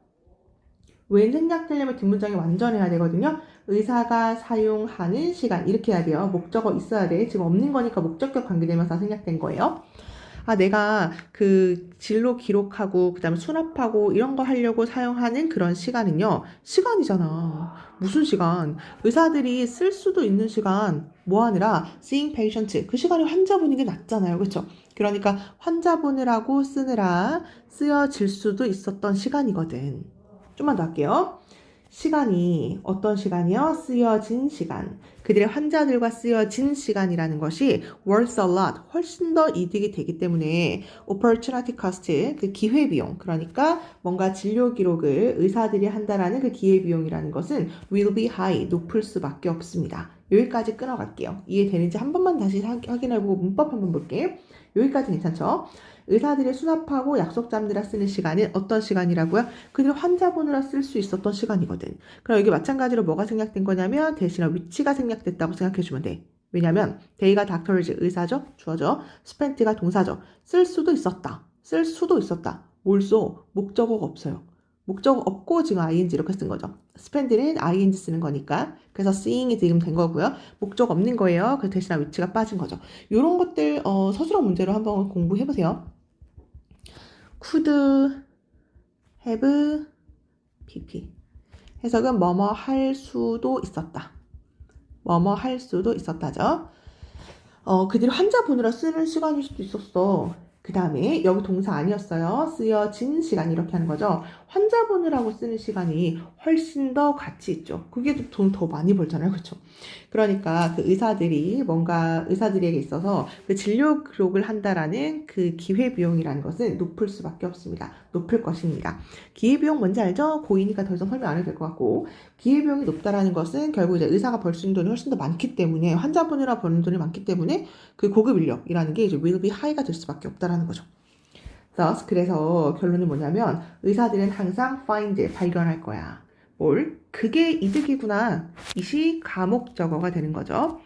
when 생략되려면 뒷문장이 완전해야 되거든요. 의사가 사용하는 시간 이렇게 해야 돼요. 목적어 있어야 돼. 지금 없는 거니까 목적격 관계대명사 생략된 거예요. 아, 내가 그 진로 기록하고 그다음에 수납하고 이런 거 하려고 사용하는 그런 시간은요. 시간이잖아. 무슨 시간? 의사들이 쓸 수도 있는 시간 뭐 하느라 seeing patient 그 시간에 환자 보는 게 낫잖아요. 그렇죠? 그러니까 환자 보느라고 쓰느라 쓰여질 수도 있었던 시간이거든. 좀만 더 할게요. 시간이 어떤 시간이요? 쓰여진 시간. 그들의 환자들과 쓰여진 시간이라는 것이 worth a lot, 훨씬 더 이득이 되기 때문에 opportunity cost, 그 기회비용, 그러니까 뭔가 진료 기록을 의사들이 한다라는 그 기회비용이라는 것은 will be high, 높을 수밖에 없습니다. 여기까지 끊어갈게요. 이해되는지 한 번만 다시 확인해보고 문법 한번 볼게요. 여기까지 괜찮죠? 의사들이 수납하고 약속 잡느라 쓰는 시간은 어떤 시간이라고요? 그들 환자 보느라 쓸 수 있었던 시간이거든. 그럼 여기 마찬가지로 뭐가 생략된 거냐면 대신에 위치가 생략됐다고 생각해주면 돼. 왜냐면 day가 doctor's 의사죠? 주어죠. spent가 동사죠. 쓸 수도 있었다. 쓸 수도 있었다. 뭘 써? 목적어가 없어요. 목적어 없고 지금 ing 이렇게 쓴 거죠. spend는 ing 쓰는 거니까. 그래서 seeing이 지금 된 거고요. 목적 없는 거예요. 그 대신에 위치가 빠진 거죠. 이런 것들 서술형 문제로 한번 공부해보세요. could have pp. 해석은 뭐뭐 할 수도 있었다. 뭐뭐 할 수도 있었다죠. 그들이 환자 보느라 쓰는 시간일 수도 있었어. 그 다음에 여기 동사 아니었어요. 쓰여진 시간 이렇게 하는 거죠. 환자 보느라고 쓰는 시간이 훨씬 더 가치 있죠. 그게 돈 더 많이 벌잖아요. 그렇죠? 그러니까 그 의사들이 뭔가 의사들에게 있어서 그 진료 기록을 한다라는 그 기회비용이라는 것은 높을 수밖에 없습니다. 높을 것입니다. 기회비용 뭔지 알죠? 고이니까 더 이상 설명 안 해도 될 것 같고 기회비용이 높다라는 것은 결국 이제 의사가 벌 수 있는 돈이 훨씬 더 많기 때문에 환자 보느라 버는 돈이 많기 때문에 그 고급 인력이라는 게 이제 will be high가 될 수밖에 없다라는 거죠. Thus, 그래서 결론은 뭐냐면 의사들은 항상 find, 발견할 거야. 뭘? 그게 이득이구나. 이시 가목적어가 되는 거죠.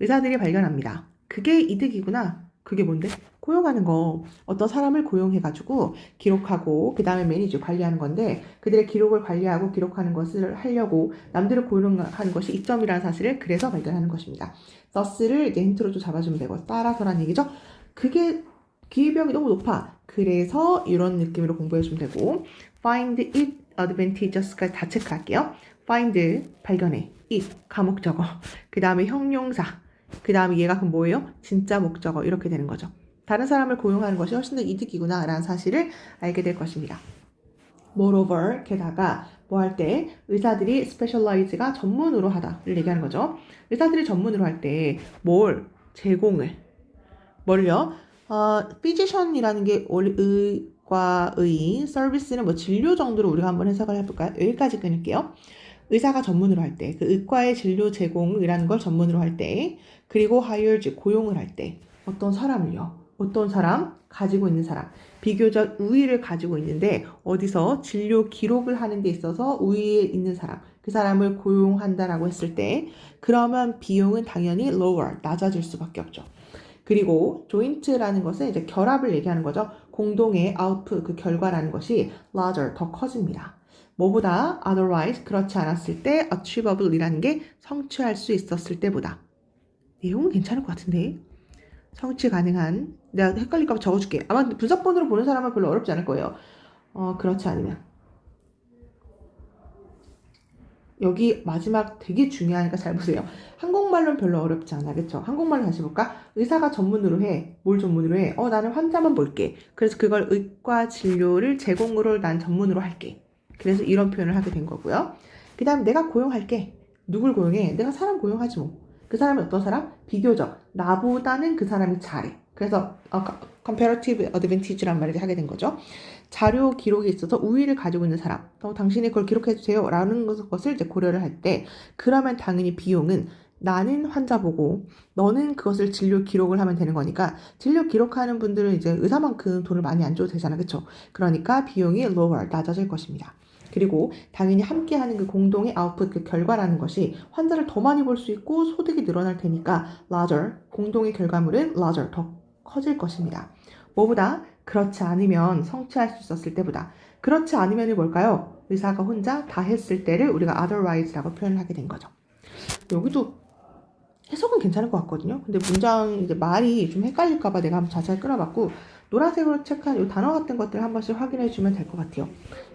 의사들이 발견합니다. 그게 이득이구나. 그게 뭔데? 고용하는 거. 어떤 사람을 고용해가지고 기록하고 그 다음에 매니저 관리하는 건데 그들의 기록을 관리하고 기록하는 것을 하려고 남들을 고용하는 것이 이점이라는 사실을 그래서 발견하는 것입니다. thus를 이제 힌트로 좀 잡아주면 되고 따라서란 얘기죠. 그게 기회비용이 너무 높아. 그래서 이런 느낌으로 공부해주면 되고 find it advantageous까지 다 체크할게요. find 발견해. it 가목적어. 그 다음에 형용사. 그 다음에 얘가 그럼 뭐예요? 진짜 목적어 이렇게 되는 거죠. 다른 사람을 고용하는 것이 훨씬 더 이득이구나 라는 사실을 알게 될 것입니다. moreover 게다가 뭐 할 때 의사들이 specialize가 전문으로 하다를 얘기하는 거죠. 의사들이 전문으로 할 때 뭘 제공을 뭘요? physician이라는 게 의과의 서비스는 뭐 진료 정도로 우리가 한번 해석을 해볼까요? 여기까지 끊을게요. 의사가 전문으로 할 때, 그 의과의 진료 제공이라는 걸 전문으로 할 때, 그리고 hire, 즉 고용을 할 때, 어떤 사람을요. 어떤 사람? 가지고 있는 사람. 비교적 우위를 가지고 있는데 어디서 진료 기록을 하는 데 있어서 우위에 있는 사람. 그 사람을 고용한다라고 했을 때 그러면 비용은 당연히 lower, 낮아질 수밖에 없죠. 그리고 joint라는 것은 이제 결합을 얘기하는 거죠. 공동의 output, 그 결과라는 것이 larger, 더 커집니다. 뭐보다 otherwise, 그렇지 않았을 때 achievable이라는 게 성취할 수 있었을 때보다. 내용은 괜찮을 것 같은데. 성취 가능한, 내가 헷갈릴까 봐 적어줄게. 아마 분석본으로 보는 사람은 별로 어렵지 않을 거예요. 그렇지 않으면. 여기 마지막 되게 중요하니까 잘 보세요. 한국말로는 별로 어렵지 않아. 그쵸? 한국말로 다시 볼까? 의사가 전문으로 해. 뭘 전문으로 해? 나는 환자만 볼게. 그래서 그걸 의과 진료를 제공으로 난 전문으로 할게. 그래서 이런 표현을 하게 된 거고요. 그 다음 내가 고용할게. 누굴 고용해? 내가 사람 고용하지 뭐. 그 사람이 어떤 사람? 비교적 나보다는 그 사람이 잘해. 그래서 comparative advantage란 말을 하게 된 거죠. 자료 기록에 있어서 우위를 가지고 있는 사람, 당신이 그걸 기록해 주세요 라는 것을 이제 고려를 할 때 그러면 당연히 비용은 나는 환자 보고 너는 그것을 진료 기록을 하면 되는 거니까 진료 기록하는 분들은 이제 의사만큼 돈을 많이 안 줘도 되잖아. 그쵸? 그러니까 비용이 lower, 낮아질 것입니다. 그리고 당연히 함께하는 그 공동의 아웃풋, 그 결과라는 것이 환자를 더 많이 볼 수 있고 소득이 늘어날 테니까 larger, 공동의 결과물은 larger, 더 커질 것입니다. 뭐보다 그렇지 않으면 성취할 수 있었을 때보다. 그렇지 않으면이 뭘까요? 의사가 혼자 다 했을 때를 우리가 otherwise라고 표현을 하게 된 거죠. 여기도 해석은 괜찮을 것 같거든요. 근데 문장 이제 말이 좀 헷갈릴까봐 내가 한번 자세히 끌어봤고 노란색으로 체크한 이 단어 같은 것들 한 번씩 확인해 주면 될 것 같아요.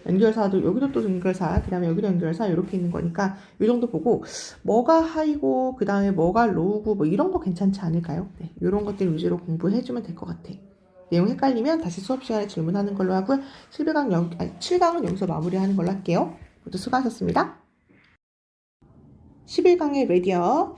연결사도 여기도 또 연결사, 그 다음에 여기도 연결사 이렇게 있는 거니까 이 정도 보고 뭐가 하이고 그 다음에 뭐가 로우고 뭐 이런 거 괜찮지 않을까요? 네, 이런 것들 위주로 공부해 주면 될 것 같아. 내용 헷갈리면 다시 수업 시간에 질문하는 걸로 하고요. 7강은 여기서 마무리하는 걸로 할게요. 모두 수고하셨습니다. 11강의 레디어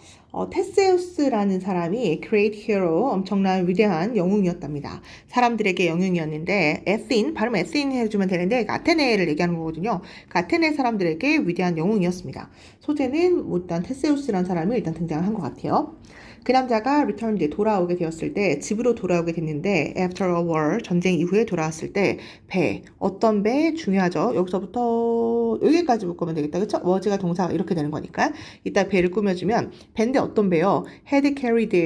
테세우스라는 사람이 great hero, 엄청난 위대한 영웅이었답니다. 사람들에게 영웅이었는데 에신, 발음 에신 해주면 되는데 아테네를 얘기하는 거거든요. 아테네 사람들에게 위대한 영웅이었습니다. 소재는 일단 테세우스라는 사람이 일단 등장을 한 것 같아요. 그 남자가 returned, 돌아오게 되었을 때 집으로 돌아오게 됐는데 after a war, 전쟁 이후에 돌아왔을 때 배, 어떤 배 중요하죠. 여기서부터 여기까지 묶으면 되겠다. 그쵸? was가 동사가 이렇게 되는 거니까 이따 배를 꾸며주면 배인데 어떤 배요? had carried,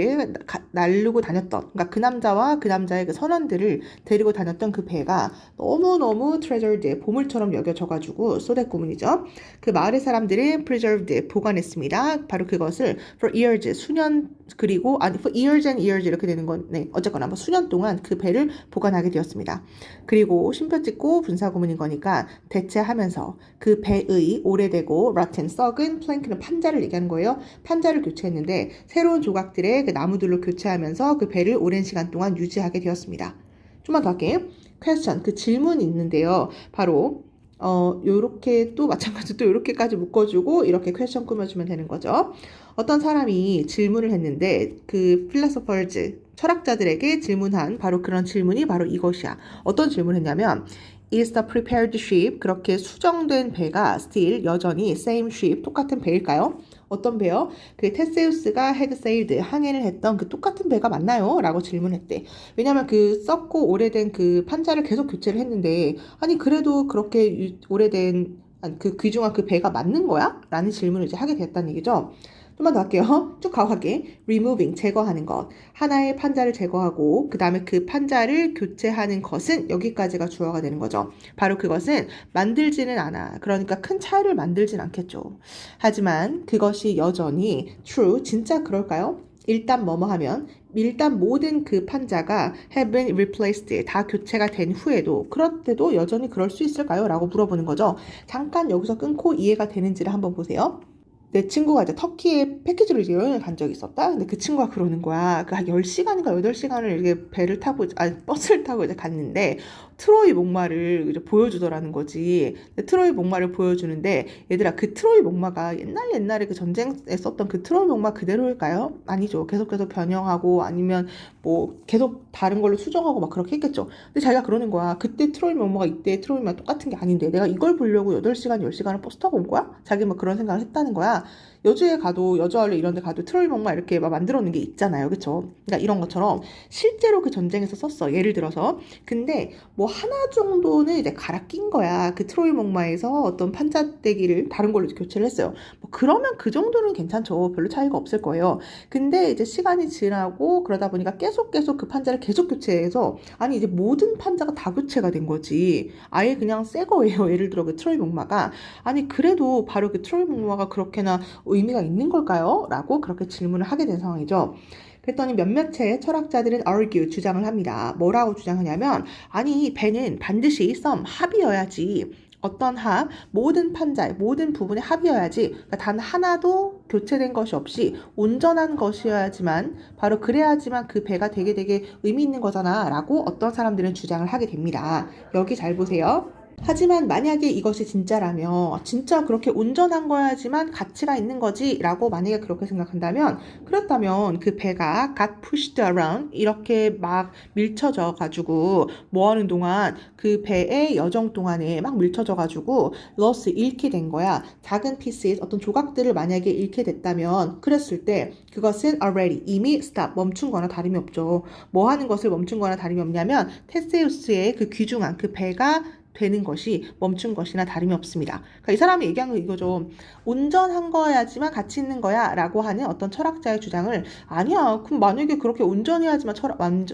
날르고 다녔던, 그러니까 그 남자와 그 남자의 그 선원들을 데리고 다녔던 그 배가 너무너무 treasured, 보물처럼 여겨져가지고 소댓 구문이죠. 그 마을의 사람들은 preserved, 보관했습니다. 바로 그것을 for years, 수년, 그리고 아니 for years and years 이렇게 되는 건 네, 어쨌거나 뭐 수년 동안 그 배를 보관하게 되었습니다. 그리고 쉼표 찍고 분사구문인 거니까 대체하면서 그 배의 오래되고 rotten, 썩은 플랭크는 판자를 얘기하는 거예요. 판자를 교체했는데 새로운 조각들의 그 나무들로 교체하면서 그 배를 오랜 시간 동안 유지하게 되었습니다. 좀만 더 할게요. question, 그 질문이 있는데요. 바로 요렇게 또 마찬가지로 또 요렇게까지 묶어주고 이렇게 퀘션 꾸며주면 되는 거죠. 어떤 사람이 질문을 했는데 그 philosophers, 철학자들에게 질문한 바로 그런 질문이 바로 이것이야. 어떤 질문을 했냐면 Is the prepared ship, 그렇게 수정된 배가 still, 여전히 same ship, 똑같은 배일까요? 어떤 배요? 그 테세우스가 had sailed, 항해를 했던 그 똑같은 배가 맞나요? 라고 질문했대. 왜냐면 그 썩고 오래된 그 판자를 계속 교체를 했는데 아니 그래도 그렇게 오래된 그 귀중한 그 배가 맞는 거야? 라는 질문을 이제 하게 됐다는 얘기죠. 좀만 더 할게요. 쭉 가오하게 removing, 제거하는 것. 하나의 판자를 제거하고 그 다음에 그 판자를 교체하는 것은 여기까지가 주어가 되는 거죠. 바로 그것은 만들지는 않아. 그러니까 큰 차이를 만들진 않겠죠. 하지만 그것이 여전히 true, 진짜 그럴까요? 일단 뭐뭐 하면 일단 모든 그 판자가 have been replaced, 다 교체가 된 후에도 그렇대도 여전히 그럴 수 있을까요? 라고 물어보는 거죠. 잠깐 여기서 끊고 이해가 되는지를 한번 보세요. 내 친구가 이제 터키에 패키지로 이제 여행을 간 적이 있었다. 근데 그 친구가 그러는 거야. 그 한 10시간인가 8시간을 이렇게 배를 타고, 버스를 타고 이제 갔는데, 트로이 목마를 이제 보여주더라는 거지. 트로이 목마를 보여주는데, 얘들아, 그 트로이 목마가 옛날에 그 전쟁에 썼던 그 트로이 목마 그대로일까요? 아니죠. 계속 변형하고, 아니면 뭐, 계속 다른 걸로 수정하고 막 그렇게 했겠죠. 근데 자기가 그러는 거야. 그때 트로이 목마가 이때 트로이 목마가 똑같은 게 아닌데, 내가 이걸 보려고 8시간, 10시간을 버스 타고 온 거야? 자기 막 그런 생각을 했다는 거야. 여주에 가도 여주아울렛 이런 데 가도 트로이 목마 이렇게 막 만들어 놓은 게 있잖아요. 그쵸? 그러니까 이런 것처럼 실제로 그 전쟁에서 썼어. 예를 들어서. 근데 뭐 하나 정도는 이제 갈아 낀 거야. 그 트로이 목마에서 어떤 판자떼기를 다른 걸로 교체를 했어요. 뭐 그러면 그 정도는 괜찮죠. 별로 차이가 없을 거예요. 근데 이제 시간이 지나고 그러다 보니까 계속 그 판자를 계속 교체해서 아니 이제 모든 판자가 다 교체가 된 거지. 아예 그냥 새 거예요. 예를 들어 그 트로이 목마가. 아니 그래도 바로 그 트로이 목마가 그렇게나 의미가 있는 걸까요? 라고 그렇게 질문을 하게 된 상황이죠. 그랬더니 몇몇의 철학자들은 argue, 주장을 합니다. 뭐라고 주장하냐면 아니 배는 반드시 some, 합이어야지. 어떤 합, 모든 판자의 모든 부분의 합이어야지 그러니까 단 하나도 교체된 것이 없이 온전한 것이어야지만 바로 그래야지만 그 배가 되게 의미 있는 거잖아 라고 어떤 사람들은 주장을 하게 됩니다. 여기 잘 보세요. 하지만 만약에 이것이 진짜라면 진짜 그렇게 온전한 거야지만 가치가 있는 거지 라고 만약에 그렇게 생각한다면 그렇다면 그 배가 got pushed around 이렇게 막 밀쳐져 가지고 뭐 하는 동안 그 배의 여정 동안에 막 밀쳐져 가지고 lost, 잃게 된 거야. 작은 pieces, 어떤 조각들을 만약에 잃게 됐다면 그랬을 때 그것은 already, 이미 stop, 멈춘 거나 다름이 없죠. 뭐 하는 것을 멈춘 거나 다름이 없냐면 테세우스의 그 귀중한 그 배가 되는 것이 멈춘 것이나 다름이 없습니다. 그러니까 이 사람이 얘기한 거 이거죠. 온전한 거야지만 가치 있는 거야 라고 하는 어떤 철학자의 주장을 아니야. 그럼 만약에 그렇게 온전해야지만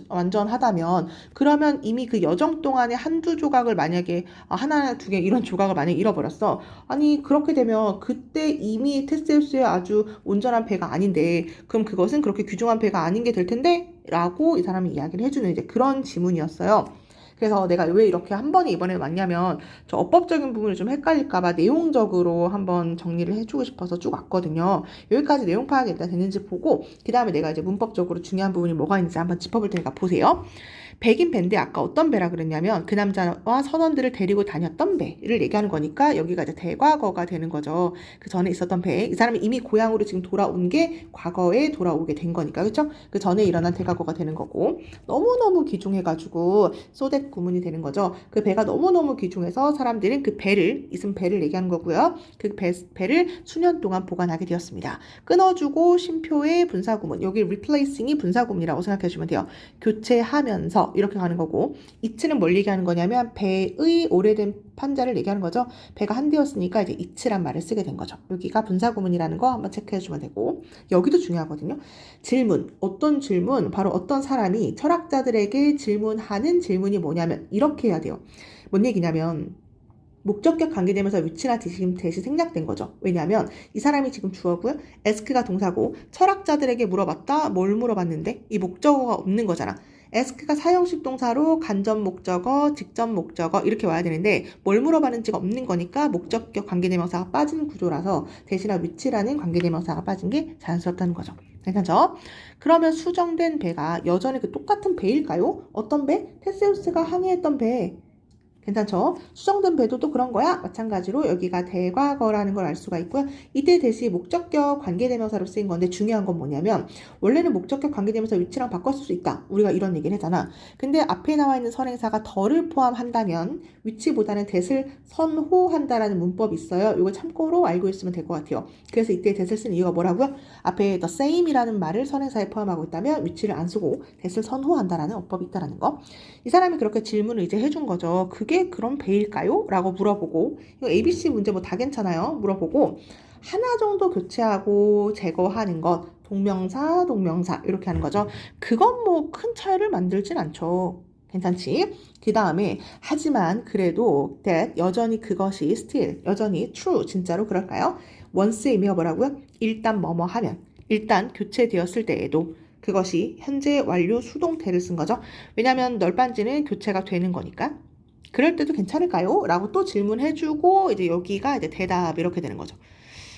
완전하다면 그러면 이미 그 여정 동안에 한두 조각을 만약에 하나, 두 개 이런 조각을 만약에 잃어버렸어. 아니 그렇게 되면 그때 이미 테세우스의 아주 온전한 배가 아닌데 그럼 그것은 그렇게 귀중한 배가 아닌 게 될 텐데? 라고 이 사람이 이야기를 해주는 이제 그런 지문이었어요. 그래서 내가 왜 이렇게 한 번에 이번에 왔냐면 저 어법적인 부분을 좀 헷갈릴까봐 내용적으로 한번 정리를 해주고 싶어서 쭉 왔거든요. 여기까지 내용 파악이 일단 됐는지 보고 그 다음에 내가 이제 문법적으로 중요한 부분이 뭐가 있는지 한번 짚어볼 테니까 보세요. 백인 밴드 아까 어떤 배라 그랬냐면 그 남자와 선원들을 데리고 다녔던 배를 얘기하는 거니까 여기가 이제 대과거가 되는 거죠. 그 전에 있었던 배. 이 사람이 이미 고향으로 지금 돌아온 게 과거에 돌아오게 된 거니까 그렇죠? 그 전에 일어난 대과거가 되는 거고 너무너무 귀중해가지고 소댓 구문이 되는 거죠. 그 배가 너무너무 귀중해서 사람들은 그 배를 있은 배를 얘기하는 거고요. 그 배를 수년 동안 보관하게 되었습니다. 끊어주고 쉼표의 분사구문 여기 replacing이 분사구문이라고 생각해 주시면 돼요. 교체하면서 이렇게 가는 거고 이츠는 뭘 얘기하는 거냐면 배의 오래된 판자를 얘기하는 거죠. 배가 한대였으니까 이제 이츠란 말을 쓰게 된 거죠. 여기가 분사구문이라는 거 한번 체크해 주면 되고 여기도 중요하거든요. 질문 어떤 질문 바로 어떤 사람이 철학자들에게 질문하는 질문이 뭐냐면 이렇게 해야 돼요. 뭔 얘기냐면 목적격 관계되면서 위치나 대신 생략된 거죠. 왜냐하면 이 사람이 지금 주어고요. ask가 동사고 철학자들에게 물어봤다. 뭘 물어봤는데 이 목적어가 없는 거잖아. ask가 사형식 동사로 간접 목적어, 직접 목적어 이렇게 와야 되는데 뭘 물어봤는지가 없는 거니까 목적격 관계대명사가 빠진 구조라서 대신에 위치라는 관계대명사가 빠진 게 자연스럽다는 거죠. 괜찮죠? 그러면 수정된 배가 여전히 그 똑같은 배일까요? 어떤 배? 테세우스가 항해했던 배. 괜찮죠? 수정된 배도 또 그런 거야? 마찬가지로 여기가 대과거라는 걸 알 수가 있고요. 이때 대시 목적격 관계대명사로 쓰인 건데 중요한 건 뭐냐면 원래는 목적격 관계대명사 위치랑 바꿨을 수 있다. 우리가 이런 얘기를 했잖아. 근데 앞에 나와 있는 선행사가 더를 포함한다면 위치보다는 that을 선호한다라는 문법이 있어요. 이거 참고로 알고 있으면 될 것 같아요. 그래서 이때 that을 쓴 이유가 뭐라고요? 앞에 the same이라는 말을 선행사에 포함하고 있다면 위치를 안 쓰고 that을 선호한다라는 어법이 있다라는 거. 이 사람이 그렇게 질문을 이제 해준 거죠. 그게 그럼 배일까요? 라고 물어보고 이거 ABC 문제 뭐 다 괜찮아요. 물어보고 하나 정도 교체하고 제거하는 것 동명사 이렇게 하는 거죠. 그건 뭐 큰 차이를 만들진 않죠. 괜찮지? 그 다음에 하지만 그래도 that 여전히 그것이 still 여전히 true 진짜로 그럴까요? once의 의미가 뭐라고요? 일단 뭐뭐 하면 일단 교체되었을 때에도 그것이 현재 완료 수동태를 쓴 거죠. 왜냐하면 널빤지는 교체가 되는 거니까. 그럴 때도 괜찮을까요? 라고 또 질문해주고 이제 여기가 이제 대답 이렇게 되는 거죠.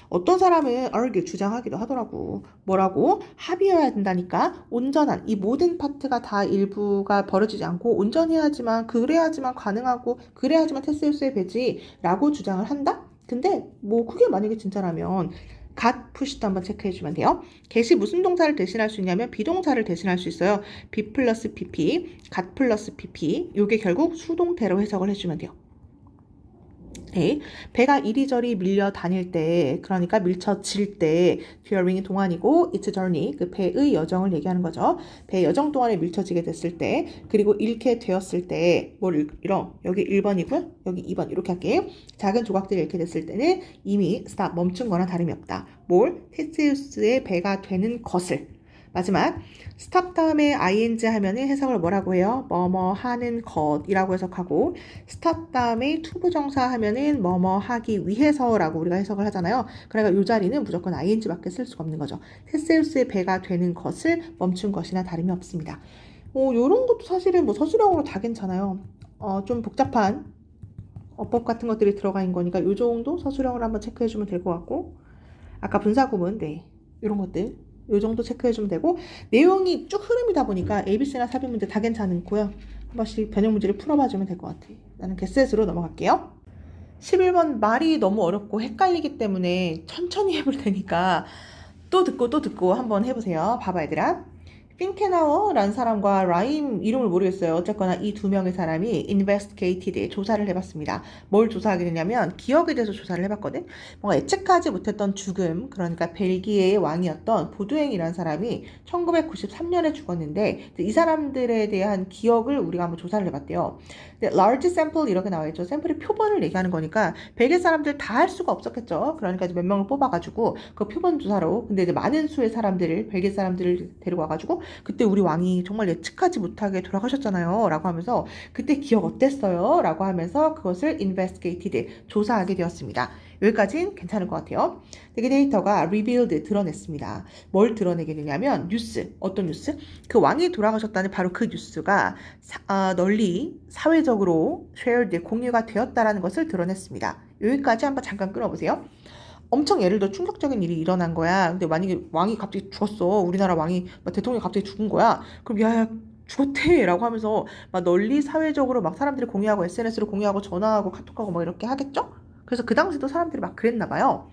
어떤 사람은 argue 주장하기도 하더라고. 뭐라고? 합의해야 된다니까. 온전한 이 모든 파트가 다 일부가 벌어지지 않고 온전해야지만 그래야지만 가능하고 그래야지만 테세우스의 배지라고 주장을 한다? 근데 뭐 그게 만약에 진짜라면 got push도 한번 체크해주면 돼요. get이 무슨 동사를 대신할 수 있냐면 비동사를 대신할 수 있어요. be 플러스 pp, got 플러스 pp 이게 결국 수동태로 해석을 해주면 돼요. 네. 배가 이리저리 밀려 다닐 때 그러니까 밀쳐질 때 during이 동안이고 it's journey 그 배의 여정을 얘기하는 거죠. 배 여정 동안에 밀쳐지게 됐을 때 그리고 잃게 되었을 때 뭘 잃어? 여기 1번이고요. 여기 2번 이렇게 할게요. 작은 조각들이 잃게 됐을 때는 이미 stop 멈춘 거나 다름이 없다. 뭘? 테세우스의 배가 되는 것을 마지막 스탑 다음에 ing 하면은 해석을 뭐라고 해요? 뭐뭐 하는 것이라고 해석하고 스탑 다음에 투부정사 하면은 뭐뭐 하기 위해서라고 우리가 해석을 하잖아요. 그러니까 이 자리는 무조건 ing밖에 쓸 수가 없는 거죠. 테세우스의 배가 되는 것을 멈춘 것이나 다름이 없습니다. 요런 것도 사실은 뭐 서술형으로 다 괜찮아요. 좀 복잡한 어법 같은 것들이 들어가 있는 거니까 요 정도 서술형으로 한번 체크해 주면 될 것 같고 아까 분사구문 네 이런 것들 요 정도 체크해주면 되고 내용이 쭉 흐름이다 보니까 ABC나 삽입 문제 다 괜찮고요. 한 번씩 변형 문제를 풀어봐주면 될 것 같아요. 나는 개셋으로 넘어갈게요. 11번 말이 너무 어렵고 헷갈리기 때문에 천천히 해볼 테니까 또 듣고 한번 해보세요. 봐봐 얘들아. 핀케나워라는 사람과 라임 이름을 모르겠어요. 어쨌거나 이 두 명의 사람이 investigated 조사를 해봤습니다. 뭘 조사하게 되냐면 기억에 대해서 조사를 해봤거든. 뭔가 예측하지 못했던 죽음, 그러니까 벨기에의 왕이었던 보두행이라는 사람이 1993년에 죽었는데 이 사람들에 대한 기억을 우리가 한번 조사를 해봤대요. large sample 이렇게 나와 있죠. 샘플의 표본을 얘기하는 거니까 벨기에 사람들 다 할 수가 없었겠죠. 그러니까 이제 몇 명을 뽑아가지고 그 표본 조사로 근데 이제 많은 수의 사람들을 벨기에 사람들을 데리고 와가지고 그때 우리 왕이 정말 예측하지 못하게 돌아가셨잖아요. 라고 하면서 그때 기억 어땠어요? 라고 하면서 그것을 investigated, 조사하게 되었습니다. 여기까지는 괜찮을 것 같아요. 그 데이터가 revealed, 드러냈습니다. 뭘 드러내게 되냐면 뉴스, 어떤 뉴스? 그 왕이 돌아가셨다는 바로 그 뉴스가 널리 사회적으로 shared, 공유가 되었다는 것을 드러냈습니다. 여기까지 한번 잠깐 끊어보세요. 엄청 예를 들어 충격적인 일이 일어난 거야. 근데 만약에 왕이 갑자기 죽었어. 우리나라 왕이 대통령이 갑자기 죽은 거야. 그럼 야 죽었대 라고 하면서 막 널리 사회적으로 막 사람들이 공유하고 SNS로 공유하고 전화하고 카톡하고 막 이렇게 하겠죠? 그래서 그 당시도 사람들이 막 그랬나 봐요.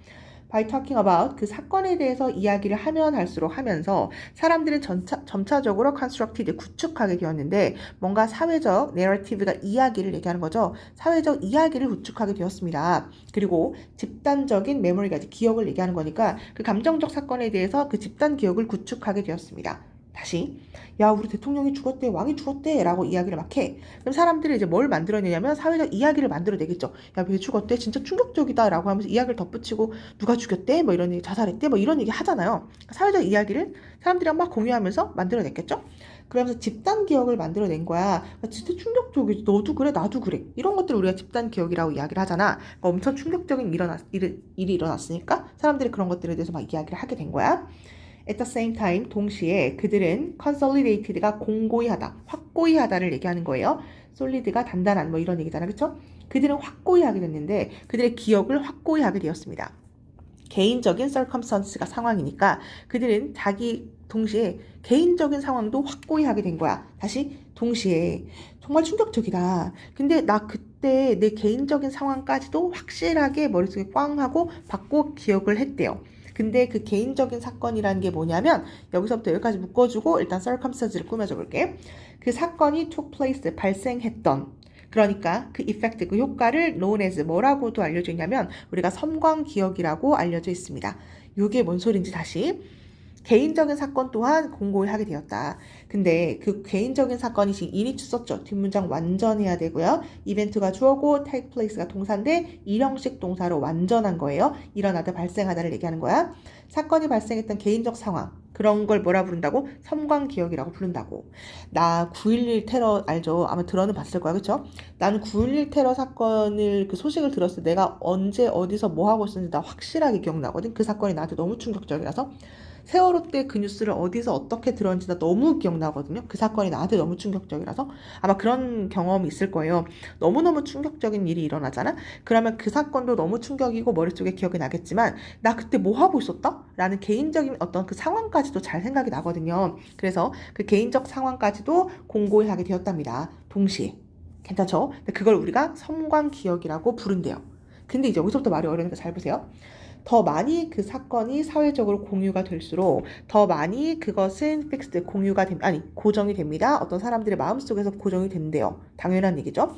By talking about 그 사건에 대해서 이야기를 하면 할수록 하면서 사람들은 점차적으로 constructed, 구축하게 되었는데 뭔가 사회적 내러티브가 이야기를 얘기하는 거죠. 사회적 이야기를 구축하게 되었습니다. 그리고 집단적인 메모리가 기억을 얘기하는 거니까 그 감정적 사건에 대해서 그 집단 기억을 구축하게 되었습니다. 다시 야 우리 대통령이 죽었대 왕이 죽었대 라고 이야기를 막 해. 그럼 사람들이 이제 뭘 만들어내냐면 사회적 이야기를 만들어내겠죠. 야 왜 죽었대 진짜 충격적이다 라고 하면서 이야기를 덧붙이고 누가 죽였대 뭐 이런 얘기 자살했대 뭐 이런 얘기 하잖아요. 사회적 이야기를 사람들이랑 막 공유하면서 만들어냈겠죠. 그러면서 집단 기억을 만들어낸 거야. 진짜 충격적이지. 너도 그래 나도 그래. 이런 것들을 우리가 집단 기억이라고 이야기를 하잖아. 그러니까 엄청 충격적인 일이 일어났으니까 사람들이 그런 것들에 대해서 막 이야기를 하게 된 거야. At the same time, 동시에 그들은 consolidated가 공고히 하다, 확고히 하다를 얘기하는 거예요. solid가 단단한 뭐 이런 얘기잖아, 그렇죠? 그들은 확고히 하게 됐는데 그들의 기억을 확고히 하게 되었습니다. 개인적인 circumstance가 상황이니까 그들은 자기 동시에 개인적인 상황도 확고히 하게 된 거야. 다시 동시에 정말 충격적이다. 근데 나 그때 내 개인적인 상황까지도 확실하게 머릿속에 꽝 하고 받고 기억을 했대요. 근데 그 개인적인 사건이라는 게 뭐냐면 여기서부터 여기까지 묶어주고 일단 circumstance를 꾸며줘 볼게. 그 사건이 took place, 발생했던 그러니까 그 effect, 그 효과를 known as 뭐라고도 알려져 있냐면 우리가 섬광기억이라고 알려져 있습니다. 이게 뭔 소린지 다시 개인적인 사건 또한 공고히 하게 되었다. 근데 그 개인적인 사건이 지금 init 썼죠. 뒷문장 완전해야 되고요. 이벤트가 주어고 take place가 동사인데 일형식 동사로 완전한 거예요. 일어나다 발생하다를 얘기하는 거야. 사건이 발생했던 개인적 상황 그런 걸 뭐라 부른다고? 섬광기억이라고 부른다고. 나 9.11 테러 알죠? 아마 들어는 봤을 거야. 그쵸? 나는 9.11 테러 사건을 그 소식을 들었을 때 내가 언제 어디서 뭐 하고 있었는지 나 확실하게 기억나거든. 그 사건이 나한테 너무 충격적이라서. 세월호 때 그 뉴스를 어디서 어떻게 들었는지 나 너무 기억나거든요. 그 사건이 나한테 너무 충격적이라서 아마 그런 경험이 있을 거예요. 너무너무 충격적인 일이 일어나잖아? 그러면 그 사건도 너무 충격이고 머릿속에 기억이 나겠지만 나 그때 뭐 하고 있었다? 라는 개인적인 어떤 그 상황까지도 잘 생각이 나거든요. 그래서 그 개인적 상황까지도 공고히 하게 되었답니다. 동시에. 괜찮죠? 그걸 우리가 섬광기억이라고 부른대요. 근데 이제 여기서부터 말이 어려우니까 잘 보세요. 더 많이 그 사건이 사회적으로 공유가 될수록 더 많이 그것은 fixed, 고정이 됩니다. 어떤 사람들의 마음속에서 고정이 된대요. 당연한 얘기죠.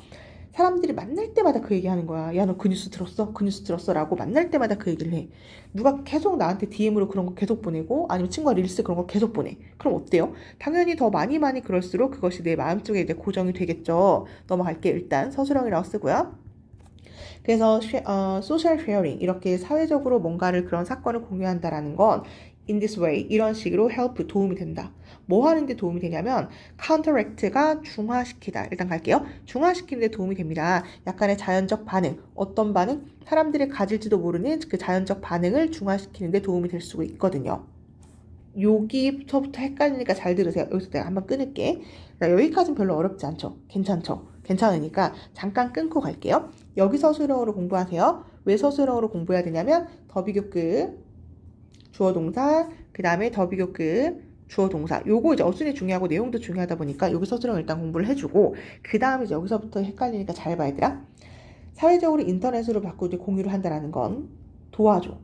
사람들이 만날 때마다 그 얘기하는 거야. 야, 너 그 뉴스 들었어? 그 뉴스 들었어? 라고 만날 때마다 그 얘기를 해. 누가 계속 나한테 DM으로 그런 거 계속 보내고 아니면 친구가 릴스 그런 거 계속 보내. 그럼 어때요? 당연히 더 많이 그럴수록 그것이 내 마음속에 이제 고정이 되겠죠. 넘어갈게. 일단 서술형이라고 쓰고요. 그래서 social sharing 이렇게 사회적으로 뭔가를 그런 사건을 공유한다라는 건 in this way 이런 식으로 help 도움이 된다. 뭐 하는데 도움이 되냐면 counteract가 중화시키다. 일단 갈게요. 중화시키는데 도움이 됩니다. 약간의 자연적 반응. 어떤 반응? 사람들이 가질지도 모르는 그 자연적 반응을 중화시키는데 도움이 될 수가 있거든요. 여기서부터 헷갈리니까 잘 들으세요. 여기서 내가 한번 끊을게. 여기까지는 별로 어렵지 않죠? 괜찮죠? 괜찮으니까 잠깐 끊고 갈게요. 여기 서술형으로 공부하세요. 왜 서술형으로 공부해야 되냐면 더비교급, 주어동사, 그 다음에 더비교급, 주어동사. 요거 이제 어순이 중요하고 내용도 중요하다 보니까 여기 서술형 일단 공부를 해주고 그 다음에 이제 여기서부터 헷갈리니까 잘 봐야 되라. 사회적으로 인터넷으로 바꾸고 공유를 한다는 건 도와줘.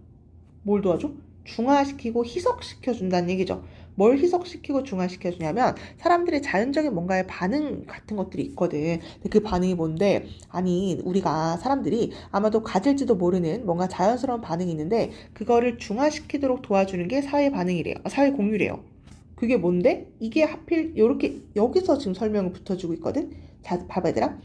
뭘 도와줘? 중화시키고 희석시켜준다는 얘기죠. 뭘 희석시키고 중화시켜주냐면 사람들의 자연적인 뭔가의 반응 같은 것들이 있거든. 근데 그 반응이 뭔데? 아니, 우리가 사람들이 아마도 가질지도 모르는 뭔가 자연스러운 반응이 있는데 그거를 중화시키도록 도와주는 게 사회 반응이래요. 사회 공유래요. 그게 뭔데? 이게 하필 이렇게 여기서 지금 설명을 붙여주고 있거든. 자, 봐봐 얘들아.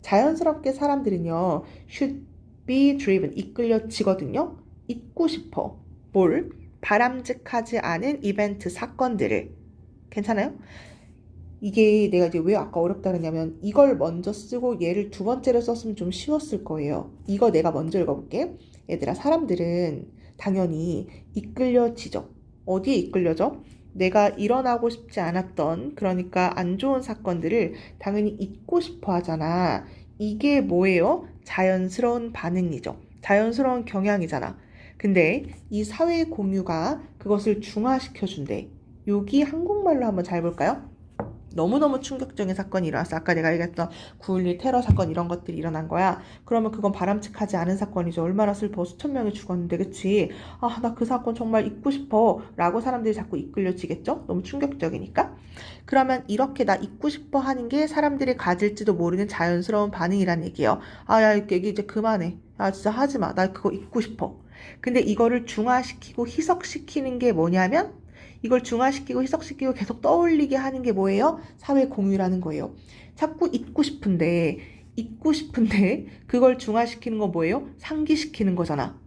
자연스럽게 사람들은요, should be driven, 이끌려지거든요. 잊고 싶어. 뭘? 바람직하지 않은 이벤트, 사건들을. 괜찮아요? 이게 내가 이제 왜 아까 어렵다 그랬냐면 이걸 먼저 쓰고 얘를 두 번째로 썼으면 좀 쉬웠을 거예요. 이거 내가 먼저 읽어볼게. 얘들아, 사람들은 당연히 이끌려지죠. 어디에 이끌려져? 내가 일어나고 싶지 않았던, 그러니까 안 좋은 사건들을 당연히 잊고 싶어 하잖아. 이게 뭐예요? 자연스러운 반응이죠. 자연스러운 경향이잖아. 근데 이 사회 공유가 그것을 중화시켜준대. 여기 한국말로 한번 잘 볼까요? 너무너무 충격적인 사건이 일어났어. 아까 내가 얘기했던 9.11 테러 사건 이런 것들이 일어난 거야. 그러면 그건 바람직하지 않은 사건이죠. 얼마나 슬퍼. 수천 명이 죽었는데, 그치? 아, 나 그 사건 정말 잊고 싶어. 라고 사람들이 자꾸 이끌려지겠죠? 너무 충격적이니까. 그러면 이렇게 나 잊고 싶어 하는 게 사람들이 가질지도 모르는 자연스러운 반응이란 얘기예요. 아, 야, 얘기 이제 그만해. 아, 진짜 하지 마. 나 그거 잊고 싶어. 근데 이거를 중화시키고 희석시키는 게 뭐냐면 이걸 중화시키고 희석시키고 계속 떠올리게 하는 게 뭐예요? 사회 공유라는 거예요. 자꾸 잊고 싶은데 그걸 중화시키는 건 뭐예요? 상기시키는 거잖아.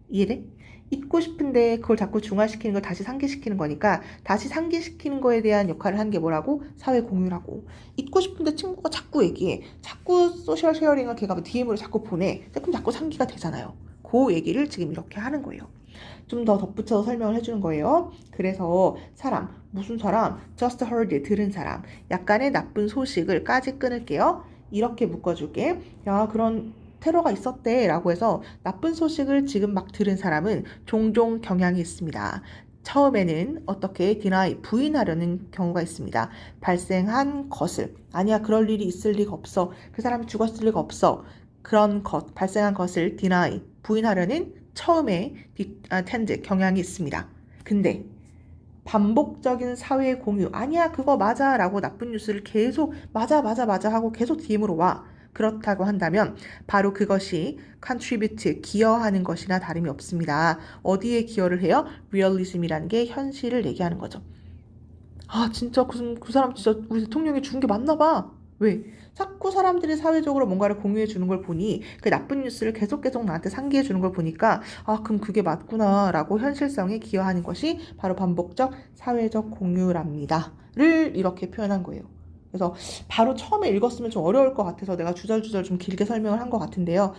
이해돼? 잊고 싶은데 그걸 자꾸 중화시키는 걸 다시 상기시키는 거니까 다시 상기시키는 거에 대한 역할을 하는 게 뭐라고? 사회 공유라고. 잊고 싶은데 친구가 자꾸 얘기해. 자꾸 소셜 쉐어링을 걔가 DM으로 자꾸 보내. 그럼 자꾸 상기가 되잖아요. 그 얘기를 지금 이렇게 하는 거예요. 좀 더 덧붙여서 설명을 해주는 거예요. 그래서 사람, 무슨 사람? just heard, 들은 사람. 약간의 나쁜 소식을까지 끊을게요. 이렇게 묶어줄게. 야, 그런 테러가 있었대 라고 해서 나쁜 소식을 지금 막 들은 사람은 종종 경향이 있습니다. 처음에는 어떻게 deny, 부인하려는 경우가 있습니다. 발생한 것을. 아니야, 그럴 일이 있을 리가 없어. 그 사람이 죽었을 리가 없어. 그런 것, 발생한 것을 deny, 부인하려는 처음에 tend, 경향이 있습니다. 근데 반복적인 사회 공유, 아니야 그거 맞아 라고 나쁜 뉴스를 계속 맞아 하고 계속 DM으로 와. 그렇다고 한다면 바로 그것이 contribute, 기여하는 것이나 다름이 없습니다. 어디에 기여를 해요? realism이라는 게 현실을 얘기하는 거죠. 아, 진짜 그 사람 진짜 우리 대통령이 죽은 게 맞나 봐. 왜? 자꾸 사람들이 사회적으로 뭔가를 공유해 주는 걸 보니 그 나쁜 뉴스를 계속 나한테 상기해 주는 걸 보니까 아, 그럼 그게 맞구나 라고 현실성에 기여하는 것이 바로 반복적 사회적 공유랍니다. 를 이렇게 표현한 거예요. 그래서 바로 처음에 읽었으면 좀 어려울 것 같아서 내가 주절주절 좀 길게 설명을 한 것 같은데요.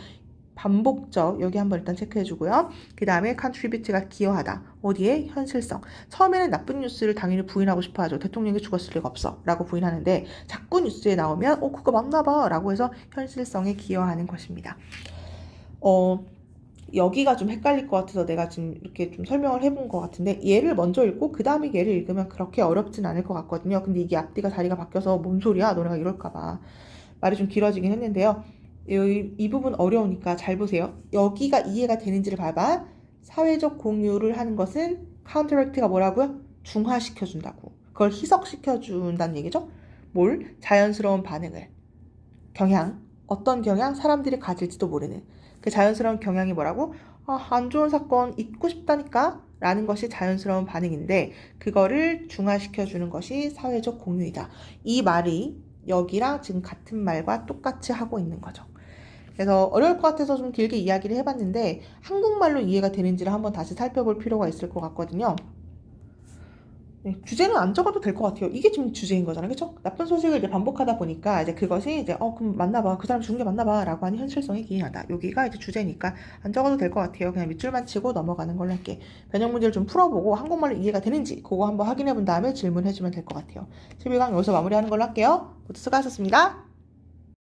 반복적, 여기 한번 일단 체크해 주고요. 그 다음에 contribute가 기여하다. 어디에? 현실성. 처음에는 나쁜 뉴스를 당연히 부인하고 싶어 하죠. 대통령이 죽었을 리가 없어 라고 부인하는데 자꾸 뉴스에 나오면 그거 맞나 봐 라고 해서 현실성에 기여하는 것입니다. 여기가 좀 헷갈릴 것 같아서 내가 지금 이렇게 좀 설명을 해본 것 같은데 얘를 먼저 읽고 그 다음에 얘를 읽으면 그렇게 어렵진 않을 것 같거든요. 근데 이게 앞뒤가 자리가 바뀌어서 뭔 소리야? 너네가 이럴까 봐. 말이 좀 길어지긴 했는데요. 이 부분 어려우니까 잘 보세요. 여기가 이해가 되는지를 봐봐. 사회적 공유를 하는 것은 counteract가 뭐라고요? 중화시켜준다고. 그걸 희석시켜준다는 얘기죠. 뭘? 자연스러운 반응을. 경향. 어떤 경향? 사람들이 가질지도 모르는. 그 자연스러운 경향이 뭐라고? 아, 안 좋은 사건 잊고 싶다니까? 라는 것이 자연스러운 반응인데 그거를 중화시켜주는 것이 사회적 공유이다. 이 말이 여기랑 지금 같은 말과 똑같이 하고 있는 거죠. 그래서 어려울 것 같아서 좀 길게 이야기를 해봤는데 한국말로 이해가 되는지를 한번 다시 살펴볼 필요가 있을 것 같거든요. 네, 주제는 안 적어도 될 것 같아요. 이게 지금 주제인 거잖아요. 그쵸? 나쁜 소식을 이제 반복하다 보니까 이제 그것이 이제 그럼 맞나 봐. 그 사람 죽은 게 맞나 봐. 라고 하는 현실성에 기인하다. 여기가 이제 주제니까 안 적어도 될 것 같아요. 그냥 밑줄만 치고 넘어가는 걸로 할게. 변형 문제를 좀 풀어보고 한국말로 이해가 되는지 그거 한번 확인해 본 다음에 질문해 주면 될 것 같아요. 12강 여기서 마무리하는 걸로 할게요. 모두 수고하셨습니다.